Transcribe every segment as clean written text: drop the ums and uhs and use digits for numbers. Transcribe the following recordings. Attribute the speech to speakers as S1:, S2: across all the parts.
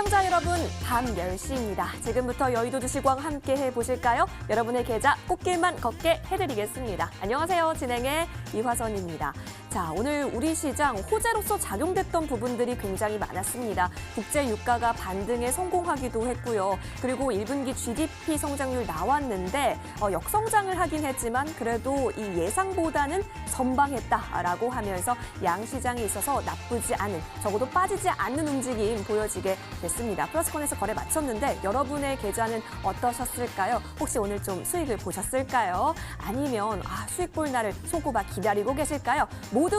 S1: 시청자 여러분, 밤 10시입니다. 지금부터 여의도 주시광 함께 해보실까요? 여러분의 계좌 꽃길만 걷게 해드리겠습니다. 안녕하세요. 진행의 이화선입니다. 자, 오늘 우리 시장 호재로서 작용됐던 부분들이 굉장히 많았습니다. 국제 유가가 반등에 성공하기도 했고요. 그리고 1분기 GDP 성장률 나왔는데 역성장을 하긴 했지만 그래도 이 예상보다는 선방했다라고 하면서 양시장에 있어서 나쁘지 않은, 적어도 빠지지 않는 움직임 보여지게 됐습니다. 플러스권에서 거래 마쳤는데 여러분의 계좌는 어떠셨을까요? 혹시 오늘 좀 수익을 보셨을까요? 아니면 수익 볼 날을 손꼽아 기다리고 계실까요? 모두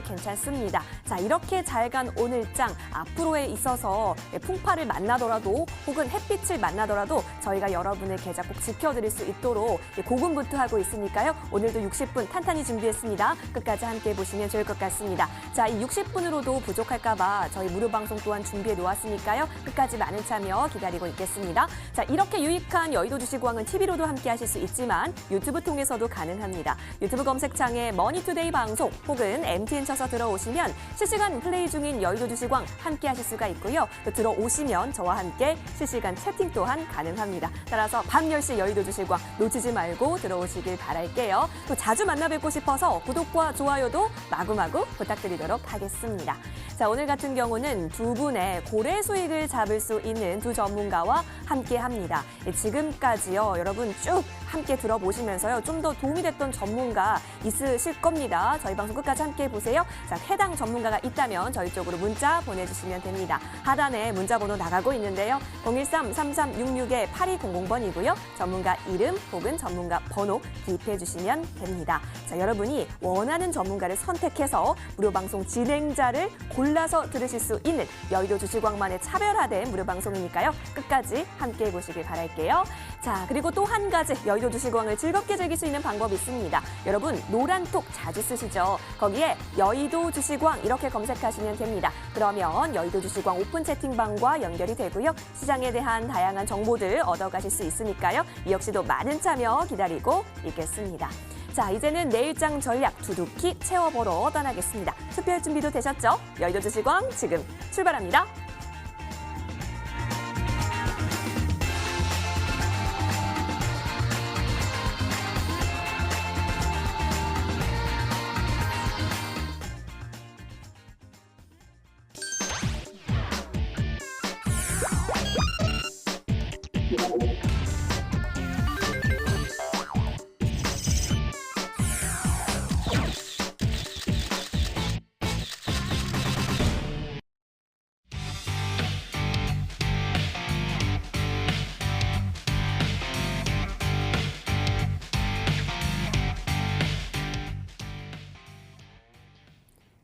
S1: 괜찮습니다. 자, 이렇게 잘 간 오늘장 앞으로에 있어서 풍파를 만나더라도 혹은 햇빛을 만나더라도 저희가 여러분의 계좌 꼭 지켜드릴 수 있도록 고군분투하고 있으니까요. 오늘도 60분 탄탄히 준비했습니다. 끝까지 함께 보시면 좋을 것 같습니다. 자, 이 60분으로도 부족할까 봐 저희 무료 방송 또한 준비해 놓았으니까요. 끝까지 많은 참여 기다리고 있겠습니다. 자, 이렇게 유익한 여의도 주시광은 TV로도 함께 하실 수 있지만 유튜브 통해서도 가능합니다. 유튜브 검색창에 머니투데이 방송 혹은 MTN 쳐서 들어오시면 실시간 플레이 중인 여의도 주시광 함께 하실 수가 있고요. 또 들어오시면 저와 함께 실시간 채팅 또한 가능합니다. 따라서 밤 10시 여의도 주시광 놓치지 말고 들어오시길 바랄게요. 또 자주 만나 뵙고 싶어서 구독과 좋아요도 마구마구 부탁드리도록 하겠습니다. 자, 오늘 같은 경우는 두 분의 고래 수익을 잡을 수 있는 두 전문가와 함께 합니다. 지금까지요, 여러분 쭉 함께 들어보시면서요, 좀 더 도움이 됐던 전문가 있으실 겁니다. 저희 방송 끝까지 함께 보세요. 자, 해당 전문가가 있다면 저희 쪽으로 문자 보내주시면 됩니다. 하단에 문자 번호 나가고 있는데요. 013-3366-8200번이고요. 전문가 이름 혹은 전문가 번호 기입해 주시면 됩니다. 자, 여러분이 원하는 전문가를 선택해서 무료 방송 진행자를 골라서 들으실 수 있는 여의도 주시광만의 차별화된 무료 방송이니까요. 끝까지 함께 보시길 바랄게요. 자, 그리고 또 한 가지 여의도 주시광을 즐겁게 즐길 수 있는 방법이 있습니다. 여러분 노란톡 자주 쓰시죠? 거기에 여의도 주시광 이렇게 검색하시면 됩니다. 그러면 여의도 주시광 오픈 채팅방과 연결이 되고요. 시장에 대한 다양한 정보들 얻어가실 수 있으니까요. 이 역시도 많은 참여 기다리고 있겠습니다. 자, 이제는 내일장 전략 두둑히 채워보러 떠나겠습니다. 투표할 준비도 되셨죠? 여의도 주시광 지금 출발합니다.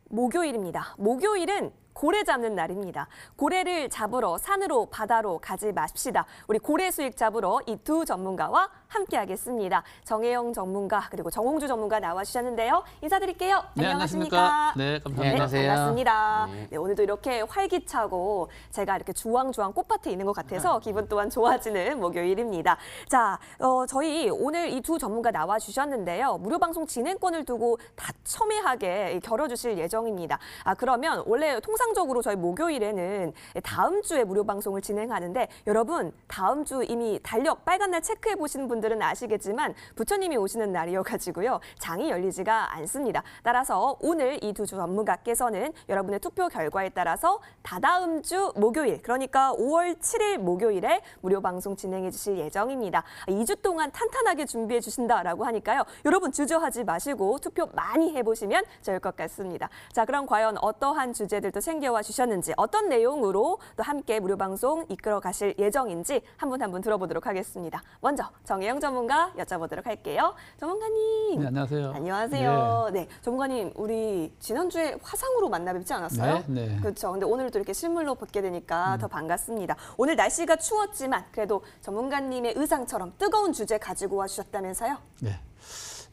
S1: 목요일입니다. 목요일은 고래 잡는 날입니다. 고래를 잡으러 산으로 바다로 가지 마십시다. 우리 고래 수익 잡으러 이 두 전문가와 함께하겠습니다. 정혜영 전문가 그리고 정홍주 전문가 나와주셨는데요. 인사드릴게요.
S2: 네,
S1: 안녕하십니까?
S2: 네, 감사합니다.
S1: 네,
S3: 안녕하세요.
S1: 반갑습니다.
S3: 네.
S1: 네, 오늘도 이렇게 활기차고 제가 이렇게 주황주황 꽃밭에 있는 것 같아서 기분 또한 좋아지는 목요일입니다. 자, 저희 오늘 이 두 전문가 나와주셨는데요. 무료 방송 진행권을 두고 다 첨예하게 겨뤄주실 예정입니다. 그러면 원래 통상적으로 저희 목요일에는 다음 주에 무료 방송을 진행하는데 여러분 다음 주 이미 달력 빨간 날 체크해 보신 분들은 아시겠지만 부처님이 오시는 날이어가지고요. 장이 열리지가 않습니다. 따라서 오늘 이 두 전문가께서는 여러분의 투표 결과에 따라서 다다음 주 목요일, 그러니까 5월 7일 목요일에 무료 방송 진행해 주실 예정입니다. 2주 동안 탄탄하게 준비해 주신다라고 하니까요. 여러분 주저하지 마시고 투표 많이 해보시면 좋을 것 같습니다. 자, 그럼 과연 어떠한 주제들도 챙겨와 주셨는지, 어떤 내용으로 또 함께 무료 방송 이끌어 가실 예정인지 한 분 한 분 들어보도록 하겠습니다. 먼저 정혜영 전문가 여쭤보도록 할게요. 전문가님.
S2: 네, 안녕하세요.
S1: 안녕하세요. 네, 전문가님, 우리 지난주에 화상으로 만나 뵙지 않았어요?
S2: 네.
S1: 그렇죠. 근데 오늘 또 이렇게 실물로 뵙게 되니까 더 반갑습니다. 오늘 날씨가 추웠지만 그래도 전문가님의 의상처럼 뜨거운 주제 가지고 와주셨다면서요?
S2: 네.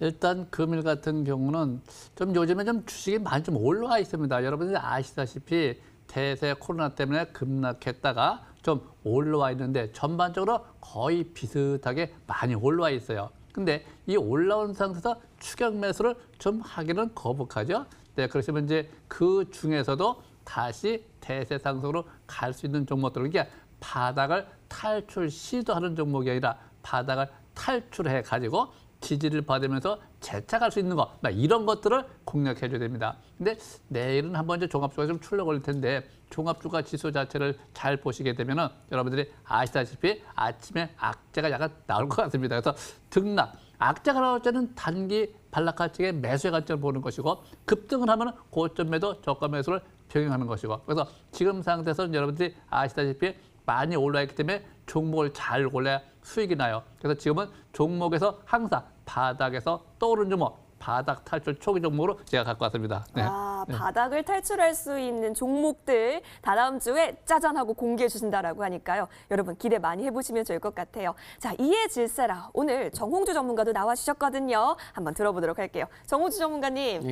S2: 일단 금일 같은 경우는 좀 요즘에 좀 주식이 많이 좀 올라와 있습니다. 여러분들이 아시다시피 대세 코로나 때문에 급락했다가 좀 올라와 있는데 전반적으로 거의 비슷하게 많이 올라와 있어요. 근데 이 올라온 상태에서 추격 매수를 좀 하기는 거북하죠. 네, 그러시면 이제 그 중에서도 다시 대세 상승으로 갈 수 있는 종목들, 이게 바닥을 탈출 시도하는 종목이 아니라 바닥을 탈출해 가지고 지지를 받으면서 재차갈 수 있는 거, 이런 것들을 공략해 줘야 됩니다. 근데 내일은 한번 이제 종합주가 좀 출렁 올릴 텐데, 종합주가 지수 자체를 잘 보시게 되면은 여러분들이 아시다시피 아침에 악재가 약간 나올 것 같습니다. 그래서 등락, 악재가 나올 때는 단기 반락가치의 매수의 관점을 보는 것이고, 급등을 하면 고점 매도, 저가 매수를 병행하는 것이고, 그래서 지금 상태에서는 여러분들이 아시다시피 많이 올라있기 때문에 종목을 잘 골라야 수익이 나요. 그래서 지금은 종목에서 항상 바닥에서 떠오르는 종목, 바닥 탈출 초기 종목으로 제가 갖고 왔습니다. 네.
S1: 바닥을 탈출할 수 있는 종목들 다다음 주에 짜잔 하고 공개해 주신다라고 하니까요. 여러분 기대 많이 해보시면 좋을 것 같아요. 자, 이해 질세라 오늘 정홍주 전문가도 나와주셨거든요. 한번 들어보도록 할게요. 정홍주 전문가님,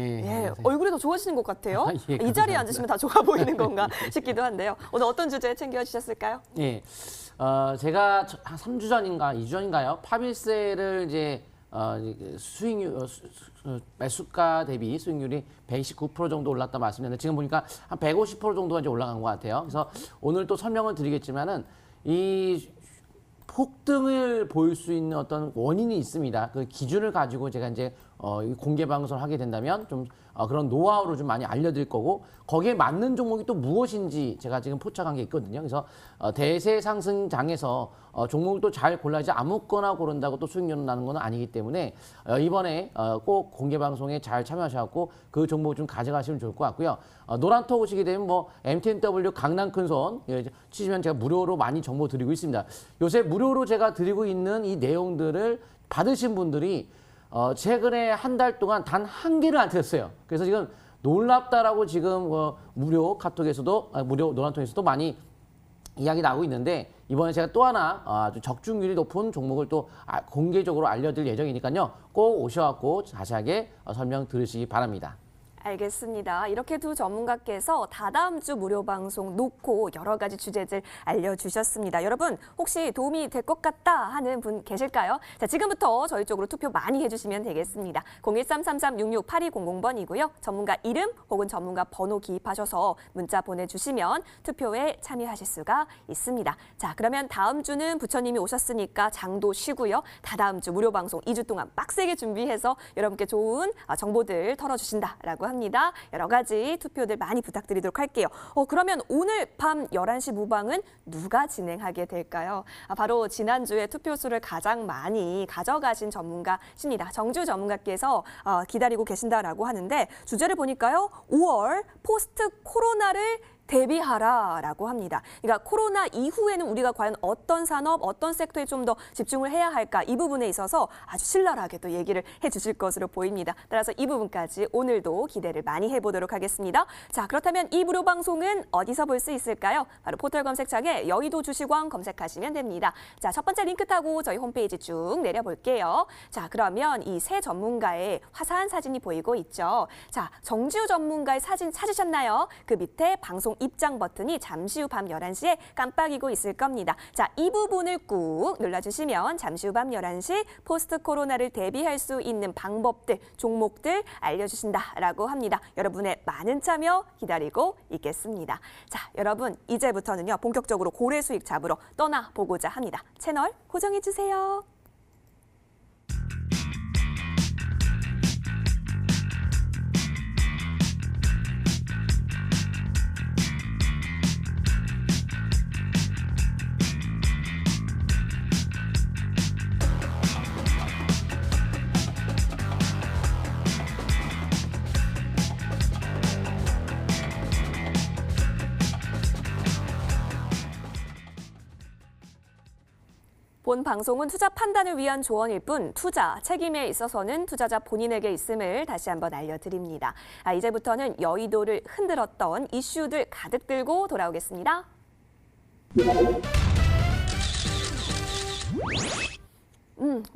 S1: 얼굴이 더 좋아지는 것 같아요. 이 자리에 앉으시면 다 좋아 보이는 건가 싶기도 한데요. 오늘 어떤 주제 챙겨주셨을까요?
S3: 제가 한 3주 전인가 2주 전인가요? 파비세를 이제 수익률 매수가 대비 수익률이 129% 정도 올랐다 말씀드렸는데, 지금 보니까 한 150% 정도가 이제 올라간 것 같아요. 그래서 오늘 또 설명을 드리겠지만은 이 폭등을 보일 수 있는 어떤 원인이 있습니다. 그 기준을 가지고 제가 이제 공개 방송을 하게 된다면 좀 그런 노하우를 좀 많이 알려드릴 거고, 거기에 맞는 종목이 또 무엇인지 제가 지금 포착한 게 있거든요. 그래서 대세 상승장에서 종목을 또 잘 골라야지 아무거나 고른다고 또 수익률이 나는 건 아니기 때문에 이번에 꼭 공개 방송에 잘 참여하셔서 그 종목 좀 가져가시면 좋을 것 같고요. 노란톡 오시게 되면 뭐 MTNW 강남 큰손 치시면 제가 무료로 많이 정보 드리고 있습니다. 요새 무료로 제가 드리고 있는 이 내용들을 받으신 분들이 최근에 한 달 동안 단 한 개를 안 틀렸어요. 그래서 지금 놀랍다라고 지금 무료 카톡에서도 무료 노란통에서도 많이 이야기 나오고 있는데, 이번에 제가 또 하나 아주 적중률이 높은 종목을 또 공개적으로 알려드릴 예정이니까요. 꼭 오셔갖고 자세하게 설명 들으시기 바랍니다.
S1: 알겠습니다. 이렇게 두 전문가께서 다다음 주 무료 방송 놓고 여러 가지 주제들 알려주셨습니다. 여러분 혹시 도움이 될 것 같다 하는 분 계실까요? 자, 지금부터 저희 쪽으로 투표 많이 해주시면 되겠습니다. 01333668200번이고요. 전문가 이름 혹은 전문가 번호 기입하셔서 문자 보내주시면 투표에 참여하실 수가 있습니다. 자, 그러면 다음 주는 부처님이 오셨으니까 장도 쉬고요. 다다음 주 무료 방송 2주 동안 빡세게 준비해서 여러분께 좋은 정보들 털어주신다라고 합니다. 여러 가지 투표들 많이 부탁드리도록 할게요. 그러면 오늘 밤 11시 무방은 누가 진행하게 될까요? 바로 지난주에 투표수를 가장 많이 가져가신 전문가십니다. 정주 전문가께서 기다리고 계신다라고 하는데, 주제를 보니까요. 5월 포스트 코로나를 대비하라라고 합니다. 그러니까 코로나 이후에는 우리가 과연 어떤 산업, 어떤 섹터에 좀 더 집중을 해야 할까, 이 부분에 있어서 아주 신랄하게 또 얘기를 해주실 것으로 보입니다. 따라서 이 부분까지 오늘도 기대를 많이 해보도록 하겠습니다. 자, 그렇다면 이 무료 방송은 어디서 볼 수 있을까요? 바로 포털 검색창에 여의도 주식왕 검색하시면 됩니다. 자, 첫 번째 링크 타고 저희 홈페이지 쭉 내려볼게요. 자, 그러면 이 세 전문가의 화사한 사진이 보이고 있죠. 자, 정지우 전문가의 사진 찾으셨나요? 그 밑에 방송 입장 버튼이 잠시 후 밤 11시에 깜빡이고 있을 겁니다. 자, 이 부분을 꾹 눌러주시면 잠시 후 밤 11시 포스트 코로나를 대비할 수 있는 방법들, 종목들 알려주신다라고 합니다. 여러분의 많은 참여 기다리고 있겠습니다. 자, 여러분 이제부터는요 본격적으로 고래 수익 잡으러 떠나보고자 합니다. 채널 고정해주세요. 본 방송은 투자 판단을 위한 조언일 뿐 투자 책임에 있어서는 투자자 본인에게 있음을 다시 한번 알려드립니다. 이제부터는 여의도를 흔들었던 이슈들 가득 들고 돌아오겠습니다.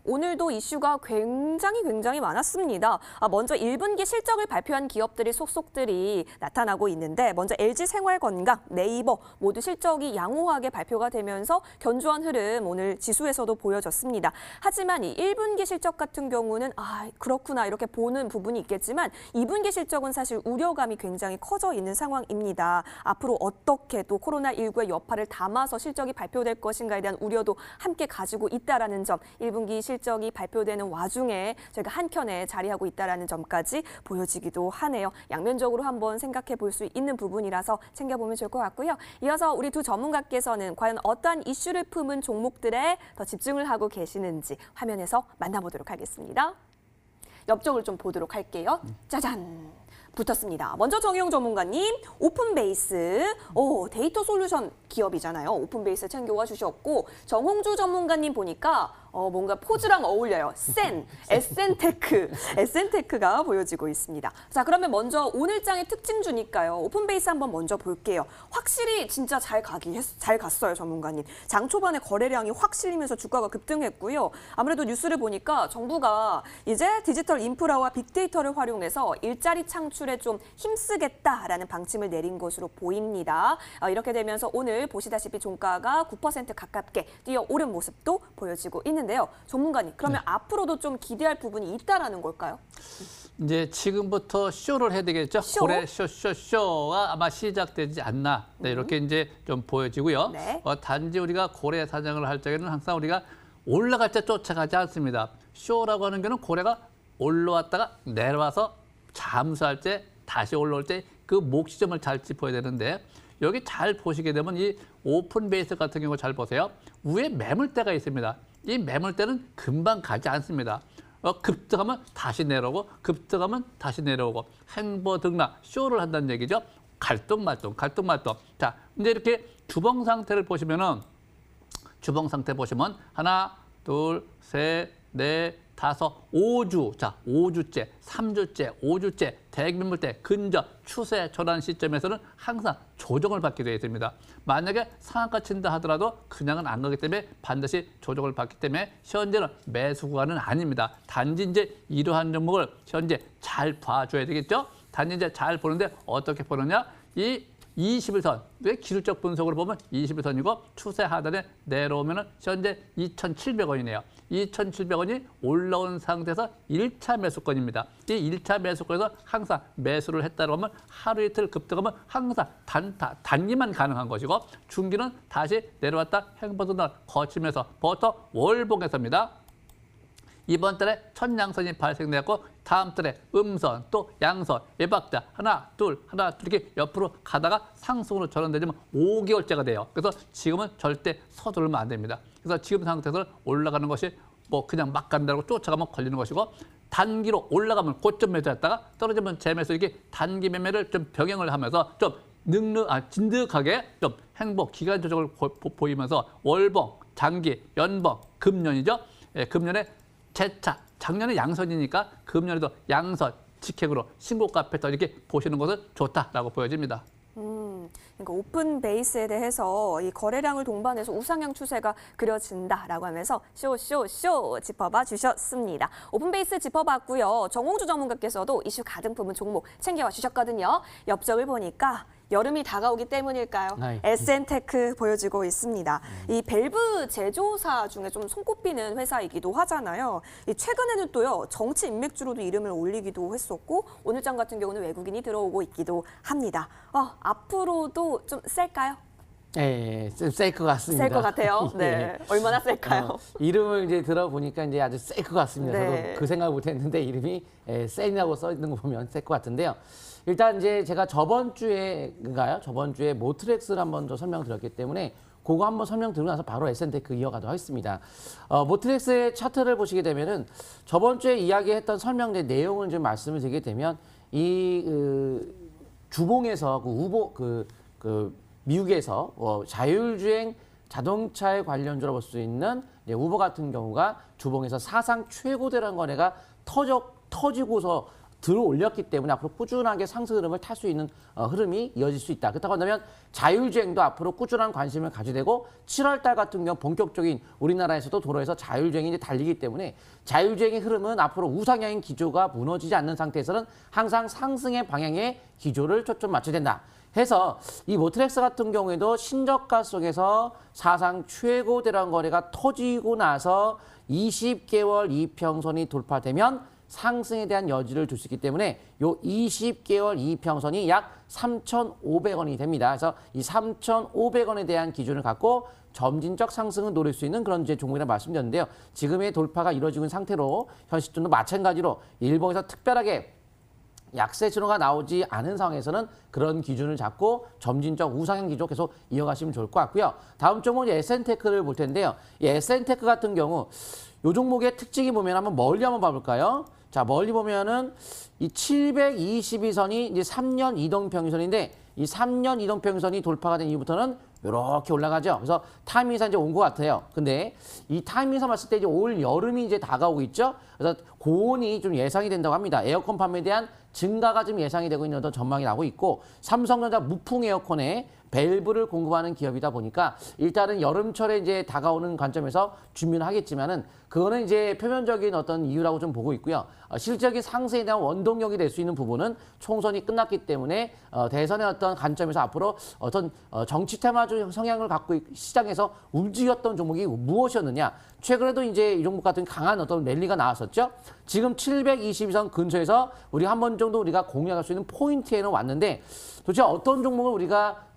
S1: 오늘도 이슈가 굉장히 많았습니다. 먼저 1분기 실적을 발표한 기업들의 속속들이 나타나고 있는데 먼저 LG생활건강, 네이버 모두 실적이 양호하게 발표가 되면서 견조한 흐름 오늘 지수에서도 보여졌습니다. 하지만 이 1분기 실적 같은 경우는 그렇구나 이렇게 보는 부분이 있겠지만 2분기 실적은 사실 우려감이 굉장히 커져 있는 상황입니다. 앞으로 어떻게 또 코로나19의 여파를 담아서 실적이 발표될 것인가에 대한 우려도 함께 가지고 있다라는 점 1분기 실적이 발표되는 와중에 저희가 한켠에 자리하고 있다는 점까지 보여지기도 하네요. 양면적으로 한번 생각해 볼 수 있는 부분이라서 챙겨보면 좋을 것 같고요. 이어서 우리 두 전문가께서는 과연 어떠한 이슈를 품은 종목들에 더 집중을 하고 계시는지 화면에서 만나보도록 하겠습니다. 옆쪽을 좀 보도록 할게요. 짜잔! 붙었습니다. 먼저 정혜용 전문가님, 오픈베이스, 데이터 솔루션 기업이잖아요. 오픈베이스 챙겨와 주셨고 정홍주 전문가님 보니까 뭔가 포즈랑 어울려요. 에센테크가 보여지고 있습니다. 자, 그러면 먼저 오늘장의 특징주니까요. 오픈베이스 한번 먼저 볼게요. 확실히 진짜 잘 갔어요, 전문가님. 장 초반에 거래량이 확 실리면서 주가가 급등했고요. 아무래도 뉴스를 보니까 정부가 이제 디지털 인프라와 빅데이터를 활용해서 일자리 창출에 좀 힘쓰겠다라는 방침을 내린 것으로 보입니다. 이렇게 되면서 오늘 보시다시피 종가가 9% 가깝게 뛰어오른 모습도 보여지고 있는데요. 전문가님, 그러면 앞으로도 좀 기대할 부분이 있다라는 걸까요?
S2: 이제 지금부터 쇼를 해야 되겠죠.
S1: 쇼?
S2: 고래 쇼가 아마 시작되지 않나. 네, 이렇게 이제 좀 보여지고요.
S1: 네.
S2: 단지 우리가 고래 사냥을 할 적에는 항상 우리가 올라갈 때 쫓아가지 않습니다. 쇼라고 하는 거는 고래가 올라왔다가 내려와서 잠수할 때 다시 올라올 때 그 목시점을 잘 짚어야 되는데 여기 잘 보시게 되면 이 오픈 베이스 같은 경우 잘 보세요. 위에 매물대가 있습니다. 이 매물대는 금방 가지 않습니다. 급등하면 다시 내려오고 급등하면 다시 내려오고 행보등락 쇼를 한다는 얘기죠. 갈등말동. 자, 이제 이렇게 주봉 상태를 보시면은 주봉 상태 보시면 하나, 둘, 셋, 넷, 다섯, 5주. 자, 5주째, 3주째, 5주째, 대기매물대, 근저, 추세, 전환 시점에서는 항상 조정을 받게 되어 있습니다. 만약에 상한가 친다 하더라도 그냥은 안 가기 때문에 반드시 조정을 받기 때문에 현재는 매수 구간은 아닙니다. 단지 이제 이러한 종목을 현재 잘 봐줘야 되겠죠? 단지 이제 잘 보는데 어떻게 보느냐? 이 21선, 기술적 분석으로 보면 21선이고 추세 하단에 내려오면 현재 2,700원이네요. 2,700원이 올라온 상태에서 1차 매수권입니다. 이 1차 매수권에서 항상 매수를 했다고 하면 하루 이틀 급등하면 항상 단기만 가능한 것이고 중기는 다시 내려왔다 행보선을 거치면서 보통 월봉에서입니다. 이번 달에 첫 양선이 발생되었고 다음 달에 음선 또 양선 예박자 하나 둘 이렇게 옆으로 가다가 상승으로 전환되면 5개월째가 돼요. 그래서 지금은 절대 서두르면 안 됩니다. 그래서 지금 상태에서 올라가는 것이 뭐 그냥 막 간다고 쫓아가면 걸리는 것이고 단기로 올라가면 고점 매수했다가 떨어지면 재매수 이렇게 단기 매매를 좀 병행을 하면서 좀 진득하게 좀 행보 기간 조정을 보이면서 월봉, 장기, 연봉, 금년이죠. 예, 금년에 재차 작년에 양선이니까 금년에도 양선 직행으로 신고가 패턴 이렇게 보시는 것은 좋다라고 보여집니다.
S1: 그러니까 오픈 베이스에 대해서 이 거래량을 동반해서 우상향 추세가 그려진다라고 하면서 쇼 짚어봐 주셨습니다. 오픈 베이스 짚어봤고요. 정홍주 전문가께서도 이슈 가득 품은 종목 챙겨와 주셨거든요. 엽적을 보니까 여름이 다가오기 때문일까요?
S3: 네.
S1: 에센테크 보여지고 있습니다. 이 밸브 제조사 중에 좀 손꼽히는 회사이기도 하잖아요. 최근에는 또요 정치 인맥주로도 이름을 올리기도 했었고 오늘장 같은 경우는 외국인이 들어오고 있기도 합니다. 앞으로도 좀 셀까요?
S3: 네, 셀 것 같습니다.
S1: 셀 것 같아요. 네, 얼마나 셀까요?
S3: 이름을 이제 들어보니까 이제 아주 셀 것 같습니다.
S1: 네.
S3: 저도 그 생각을 못했는데 이름이 셀이라고 써 있는 거 보면 셀 것 같은데요. 일단 이제 제가 저번 주에 모트렉스를 한번 더 설명드렸기 때문에 그거 한번 설명드리고 나서 바로 에센테크 이어가도록 하겠습니다. 모트렉스의 차트를 보시게 되면은 저번 주에 이야기했던 설명된 내용을 좀 말씀을 드리게 되면 이 주봉에서 미국에서 자율주행 자동차에 관련주로 볼 수 있는 우버 같은 경우가 주봉에서 사상 최고대라는 거래가 터지고서 들어올렸기 때문에 앞으로 꾸준하게 상승 흐름을 탈 수 있는 흐름이 이어질 수 있다. 그렇다고 한다면 자율주행도 앞으로 꾸준한 관심을 가져야 되고 7월 달 같은 경우 본격적인 우리나라에서도 도로에서 자율주행이 이제 달리기 때문에 자율주행의 흐름은 앞으로 우상향인 기조가 무너지지 않는 상태에서는 항상 상승의 방향에 기조를 초점 맞춰야 된다. 해서 이 모트렉스 같은 경우에도 신저가 속에서 사상 최고 대량 거래가 터지고 나서 20개월 이평선이 돌파되면 상승에 대한 여지를 줄 수 있기 때문에 요 20개월 이평선이 약 3,500원이 됩니다. 그래서 이 3,500원에 대한 기준을 갖고 점진적 상승을 노릴 수 있는 그런 이제 종목이라 말씀드렸는데요. 지금의 돌파가 이루어지고 있는 상태로 현 시점도 마찬가지로 일봉에서 특별하게 약세 신호가 나오지 않은 상황에서는 그런 기준을 잡고 점진적 우상향 기조 계속 이어가시면 좋을 것 같고요. 다음 종목은 SN테크를 볼 텐데요. 이 SN테크 같은 경우 이 종목의 특징이 보면 멀리 한번 봐볼까요? 자, 멀리 보면은 이 722선이 이제 3년 이동평균선인데 이 3년 이동평균선이 돌파가 된 이후부터는 이렇게 올라가죠. 그래서 타이밍에서 이제 온 것 같아요. 근데 이 타이밍에서 봤을 때 이제 올 여름이 이제 다가오고 있죠. 그래서 고온이 좀 예상이 된다고 합니다. 에어컨 판매에 대한 증가가 좀 예상이 되고 있는 어떤 전망이 나오고 있고 삼성전자 무풍 에어컨에 밸브를 공급하는 기업이다 보니까 일단은 여름철에 이제 다가오는 관점에서 준비는 하겠지만은 그거는 이제 표면적인 어떤 이유라고 좀 보고 있고요. 실질적인 상승에 대한 원동력이 될 수 있는 부분은 총선이 끝났기 때문에 대선의 어떤 관점에서 앞으로 어떤 정치 테마적 성향을 갖고 시장에서 움직였던 종목이 무엇이었느냐. 최근에도 이제 이 종목 같은 강한 어떤 랠리가 나왔었죠. 지금 722선 근처에서 우리 한 번 정도 우리가 공략할 수 있는 포인트에는 왔는데 도대체 어떤 종목을 우리가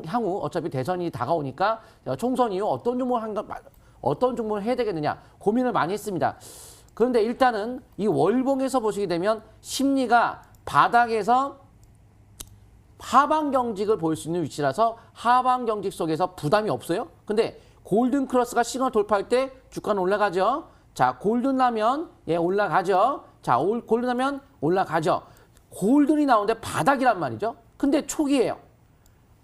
S3: 향후 어차피 대선이 다가오니까 총선 이후 어떤 종목을 해야 되겠느냐 고민을 많이 했습니다. 그런데 일단은 이 월봉에서 보시게 되면 심리가 바닥에서 하방 경직을 보일 수 있는 위치라서 하방 경직 속에서 부담이 없어요. 근데 골든 크로스가 시그널 돌파할 때 주가는 올라가죠. 자, 골든 나면 올라가죠. 자, 골든 나면 올라가죠. 골든이 나오는데 바닥이란 말이죠. 근데 초기예요.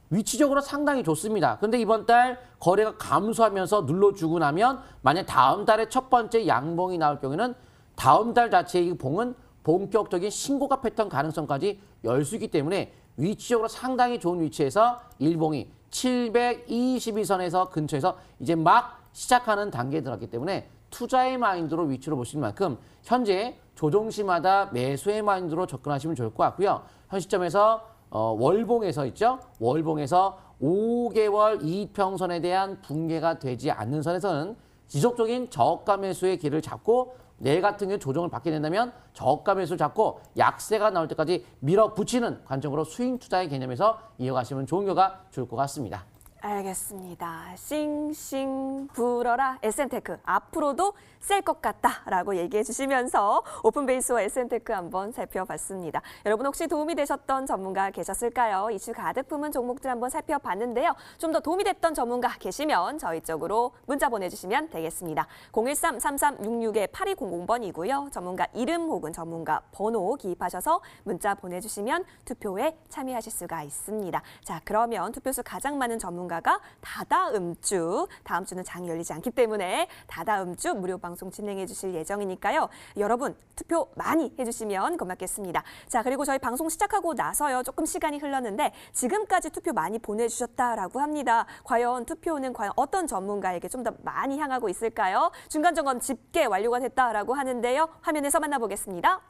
S3: 위치적으로 상당히 좋습니다. 근데 이번 달 거래가 감소하면서 눌러주고 나면 만약 다음 달에 첫 번째 양봉이 나올 경우에는 다음 달 자체의 이 봉은 본격적인 신고가 패턴 가능성까지 열 수 있기 때문에 위치적으로 상당히 좋은 위치에서 일봉이 722선에서 근처에서 이제 막 시작하는 단계에 들어갔기 때문에 투자의 마인드로 위치로 보시는 만큼 현재 조정시마다 매수의 마인드로 접근하시면 좋을 것 같고요. 현 시점에서 월봉에서 있죠. 월봉에서 5개월 이평선에 대한 붕괴가 되지 않는 선에서는 지속적인 저가 매수의 길을 잡고 내일 같은 경우 조정을 받게 된다면 저가 매수를 잡고 약세가 나올 때까지 밀어붙이는 관점으로 스윙 투자의 개념에서 이어가시면 좋은 결과 좋을 것 같습니다.
S1: 알겠습니다. 싱싱 불어라 SN테크 앞으로도 셀 것 같다라고 얘기해 주시면서 오픈베이스와 SN테크 한번 살펴봤습니다. 여러분 혹시 도움이 되셨던 전문가 계셨을까요? 이슈 가득 품은 종목들 한번 살펴봤는데요. 좀 더 도움이 됐던 전문가 계시면 저희 쪽으로 문자 보내주시면 되겠습니다. 013-3366-8200번이고요. 전문가 이름 혹은 전문가 번호 기입하셔서 문자 보내주시면 투표에 참여하실 수가 있습니다. 자, 그러면 투표수 가장 많은 전문가가 다다음 주, 다음 주는 장이 열리지 않기 때문에 다다음 주 무료 방송 진행해 주실 예정이니까요. 여러분 투표 많이 해주시면 고맙겠습니다. 자, 그리고 저희 방송 시작하고 나서요. 조금 시간이 흘렀는데 지금까지 투표 많이 보내주셨다라고 합니다. 과연 투표는 어떤 전문가에게 좀 더 많이 향하고 있을까요? 중간점검 집계 완료가 됐다라고 하는데요. 화면에서 만나보겠습니다.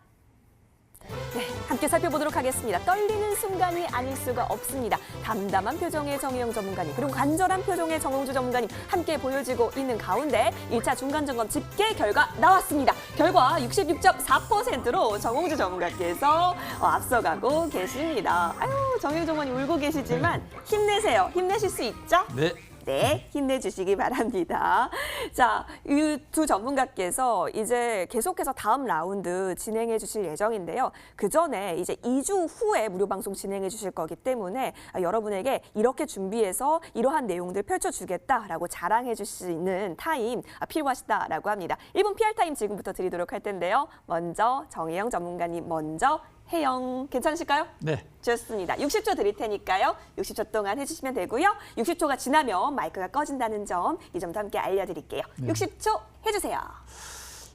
S1: 네, 함께 살펴보도록 하겠습니다. 떨리는 순간이 아닐 수가 없습니다. 담담한 표정의 정혜영 전문가님 그리고 간절한 표정의 정홍주 전문가님 함께 보여지고 있는 가운데 1차 중간점검 집계 결과 나왔습니다. 결과 66.4%로 정홍주 전문가께서 앞서가고 계십니다. 아유, 정혜영 전문가님 울고 계시지만 힘내세요. 힘내실 수 있죠?
S2: 네.
S1: 네, 힘내주시기 바랍니다. 자, 이 두 전문가께서 이제 계속해서 다음 라운드 진행해 주실 예정인데요. 그 전에 이제 2주 후에 무료 방송 진행해 주실 거기 때문에 여러분에게 이렇게 준비해서 이러한 내용들 펼쳐주겠다라고 자랑해 주시는 타임 필요하시다라고 합니다. 1분 PR 타임 지금부터 드리도록 할 텐데요. 먼저 정혜영 전문가님 먼저 혜영 괜찮으실까요?
S2: 네.
S1: 좋습니다. 60초 드릴 테니까요. 60초 동안 해주시면 되고요. 60초가 지나면 마이크가 꺼진다는 점, 이 점도 함께 알려드릴게요.
S2: 네.
S1: 60초 해주세요.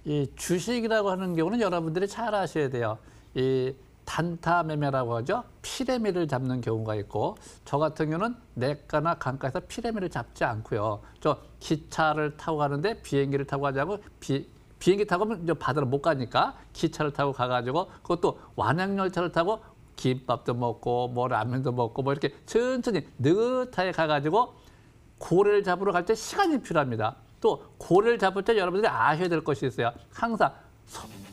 S2: 이 주식이라고 하는 경우는 여러분들이 잘 아셔야 돼요. 이 단타 매매라고 하죠. 피레미를 잡는 경우가 있고 저 같은 경우는 내과나 강가에서 피레미를 잡지 않고요. 저 기차를 타고 가는데 비행기를 타고 가지 않고 비행기 타고 가면 이제 바다로 못 가니까 기차를 타고 가가지고 그것도 완행열차를 타고 김밥도 먹고 뭐 라면도 먹고 뭐 이렇게 천천히 느긋하게 가가지고 고래를 잡으러 갈 때 시간이 필요합니다. 또 고래를 잡을 때 여러분들이 아셔야 될 것이 있어요. 항상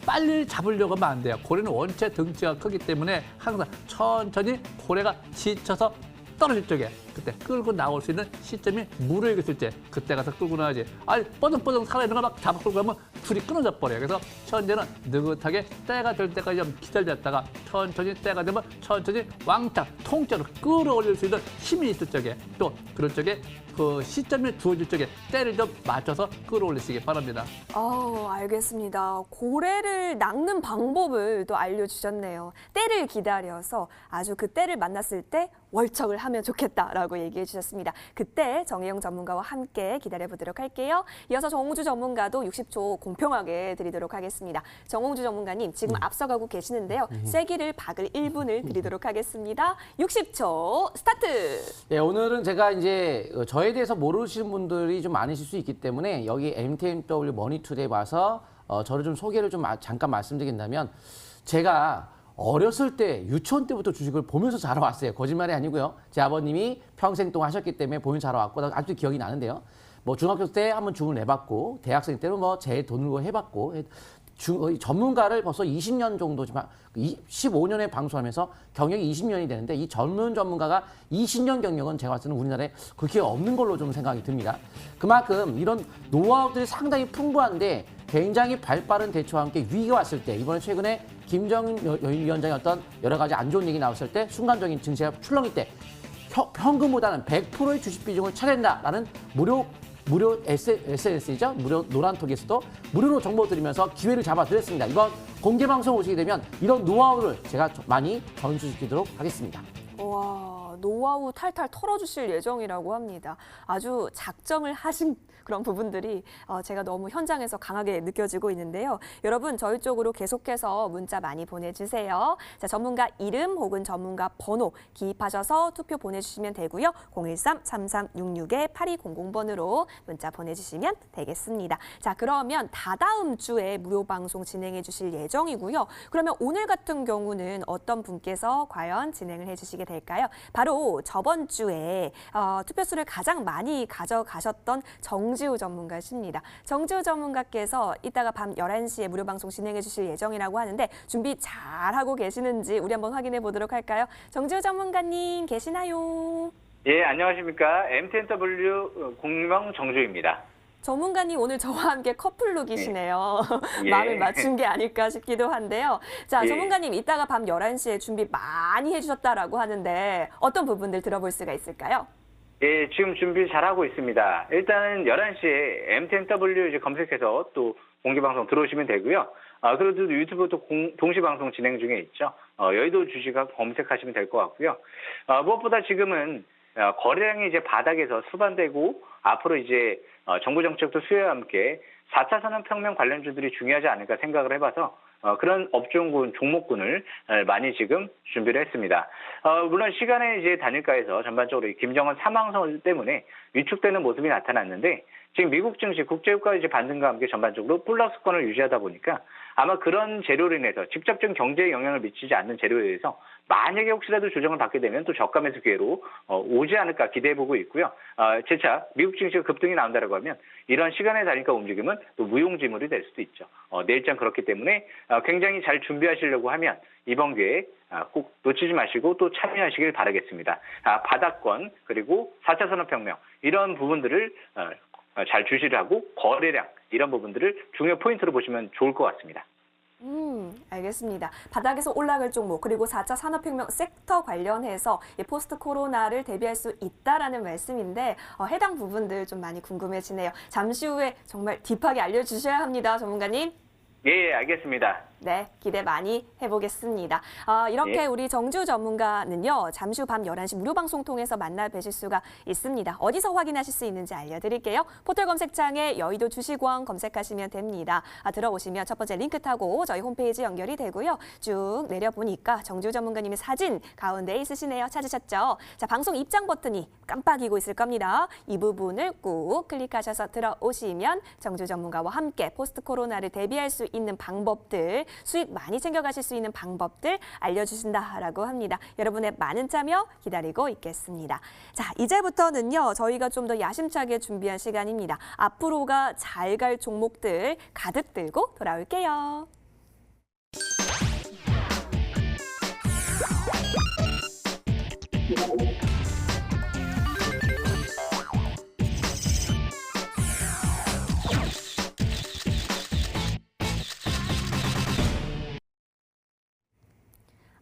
S2: 빨리 잡으려고 하면 안 돼요. 고래는 원체 등치가 크기 때문에 항상 천천히 고래가 지쳐서 떨어질 적에 그때 끌고 나올 수 있는 시점이 물에 있을 때 그때 가서 끌고 나와야지. 아니 뻐덩뻐덩 살아있는 걸 막 잡아 끌고 가면 줄이 끊어져 버려요. 그래서 현재는 느긋하게 때가 될 때까지 좀 기다렸다가 천천히 때가 되면 천천히 왕창 통째로 끌어올릴 수 있는 힘이 있을 적에 또 그럴 적에 그 시점이 주어질 적에 때를 좀 맞춰서 끌어올리시기 바랍니다.
S1: 알겠습니다. 고래를 낚는 방법을 또 알려주셨네요. 때를 기다려서 아주 그 때를 만났을 때 월척을 하면 좋겠다라고 얘기해 주셨습니다. 그때 정혜영 전문가와 함께 기다려보도록 할게요. 이어서 정홍주 전문가도 60초 공평하게 드리도록 하겠습니다. 정홍주 전문가님 지금 앞서가고 계시는데요. 쐐기를 박을 1분을 드리도록 하겠습니다. 60초 스타트!
S3: 네, 오늘은 제가 이제 저에 대해서 모르시는 분들이 좀 많으실 수 있기 때문에 여기 MTMW 머니투데이에 와서 저를 좀 소개를 좀 잠깐 말씀드린다면 제가 어렸을 때 유치원 때부터 주식을 보면서 자라왔어요. 거짓말이 아니고요. 제 아버님이 평생 동안 하셨기 때문에 보면서 자라왔고 아직도 기억이 나는데요. 뭐 중학교 때 한번 주문 내봤고 대학생 때는 뭐 제 돈으로 해봤고 전문가를 벌써 20년 정도, 15년에 방송하면서 경력이 20년이 되는데 이 전문가가 20년 경력은 제가 봤을 때는 우리나라에 그렇게 없는 걸로 좀 생각이 듭니다. 그만큼 이런 노하우들이 상당히 풍부한데 굉장히 발빠른 대처와 함께 위기가 왔을 때 이번에 최근에 김정은 위원장의 어떤 여러 가지 안 좋은 얘기 나왔을 때 순간적인 증시가 출렁일 때 현금보다는 100%의 주식 비중을 차지한다라는 무료 SNS이죠. 무료 노란톡에서도 무료로 정보 드리면서 기회를 잡아드렸습니다. 이번 공개 방송 오시게 되면 이런 노하우를 제가 많이 전수시키도록 하겠습니다.
S1: 와, 노하우 탈탈 털어주실 예정이라고 합니다. 아주 작정을 하신 그런 부분들이 제가 너무 현장에서 강하게 느껴지고 있는데요. 여러분 저희 쪽으로 계속해서 문자 많이 보내주세요. 자, 전문가 이름 혹은 전문가 번호 기입하셔서 투표 보내주시면 되고요. 013-3366-8200번으로 문자 보내주시면 되겠습니다. 자, 그러면 다다음 주에 무료 방송 진행해 주실 예정이고요. 그러면 오늘 같은 경우는 어떤 분께서 과연 진행을 해주시게 될까요? 바로 저번 주에 투표수를 가장 많이 가져가셨던 정지우 전문가십니다. 정지우 전문가께서 이따가 밤 11시에 무료 방송 진행해 주실 예정이라고 하는데 준비 잘하고 계시는지 우리 한번 확인해 보도록 할까요? 정지우 전문가님 계시나요?
S4: 예, 안녕하십니까. MTNW 공명 정주입니다.
S1: 전문가님 오늘 저와 함께 커플룩이시네요.
S4: 예.
S1: 마음을 맞춘 게 아닐까 싶기도 한데요. 자,
S4: 예.
S1: 전문가님 이따가 밤 11시에 준비 많이 해주셨다라고 하는데 어떤 부분들 들어볼 수가 있을까요?
S4: 예, 지금 준비 잘하고 있습니다. 일단은 11시에 MTNW 이제 검색해서 또 공개방송 들어오시면 되고요. 그래도 유튜브도 동시방송 진행 중에 있죠. 여의도 주식학 검색하시면 될 것 같고요. 무엇보다 지금은 거래량이 이제 바닥에서 수반되고 앞으로 이제 정부 정책도 수요와 함께 4차 산업혁명 관련주들이 중요하지 않을까 생각을 해봐서 그런 업종군, 종목군을 많이 지금 준비를 했습니다. 물론 시간의 이제 단일가에서 전반적으로 김정은 사망설 때문에 위축되는 모습이 나타났는데 지금 미국 증시 국제유가 이제 반등과 함께 전반적으로 플러스권을 유지하다 보니까 아마 그런 재료로 인해서 직접적인 경제에 영향을 미치지 않는 재료에 대해서 만약에 혹시라도 조정을 받게 되면 또 저가 매수 기회로 오지 않을까 기대해보고 있고요. 재차 미국 증시가 급등이 나온다고 하면 이런 시간의 단일가 움직임은 또 무용지물이 될 수도 있죠. 내일장 그렇기 때문에 굉장히 잘 준비하시려고 하면 이번 기회에 꼭 놓치지 마시고 또 참여하시길 바라겠습니다. 바닥권 그리고 4차 산업혁명 이런 부분들을 잘 주시를 하고 거래량 이런 부분들을 중요 포인트로 보시면 좋을 것 같습니다.
S1: 알겠습니다. 바닥에서 올라갈 종목 그리고 4차 산업혁명 섹터 관련해서 포스트 코로나를 대비할 수 있다라는 말씀인데 해당 부분들 좀 많이 궁금해지네요. 잠시 후에 정말 딥하게 알려주셔야 합니다. 전문가님.
S4: 예, 알겠습니다.
S1: 네, 기대 많이 해보겠습니다. 이렇게
S4: 예.
S1: 우리 정주 전문가는요, 잠시 후 밤 11시 무료 방송 통해서 만나 뵈실 수가 있습니다. 어디서 확인하실 수 있는지 알려드릴게요. 포털 검색창에 여의도 주식왕 검색하시면 됩니다. 들어오시면 첫 번째 링크 타고 저희 홈페이지 연결이 되고요. 쭉 내려보니까 정주 전문가님의 사진 가운데 있으시네요. 찾으셨죠? 자, 방송 입장 버튼이 깜빡이고 있을 겁니다. 이 부분을 꾹 클릭하셔서 들어오시면 정주 전문가와 함께 포스트 코로나를 대비할 수 있는 방법들, 수익 많이 챙겨가실 수 있는 방법들 알려주신다라고 합니다. 여러분의 많은 참여 기다리고 있겠습니다. 자, 이제부터는요, 저희가 좀 더 야심차게 준비한 시간입니다. 앞으로가 잘 갈 종목들 가득 들고 돌아올게요.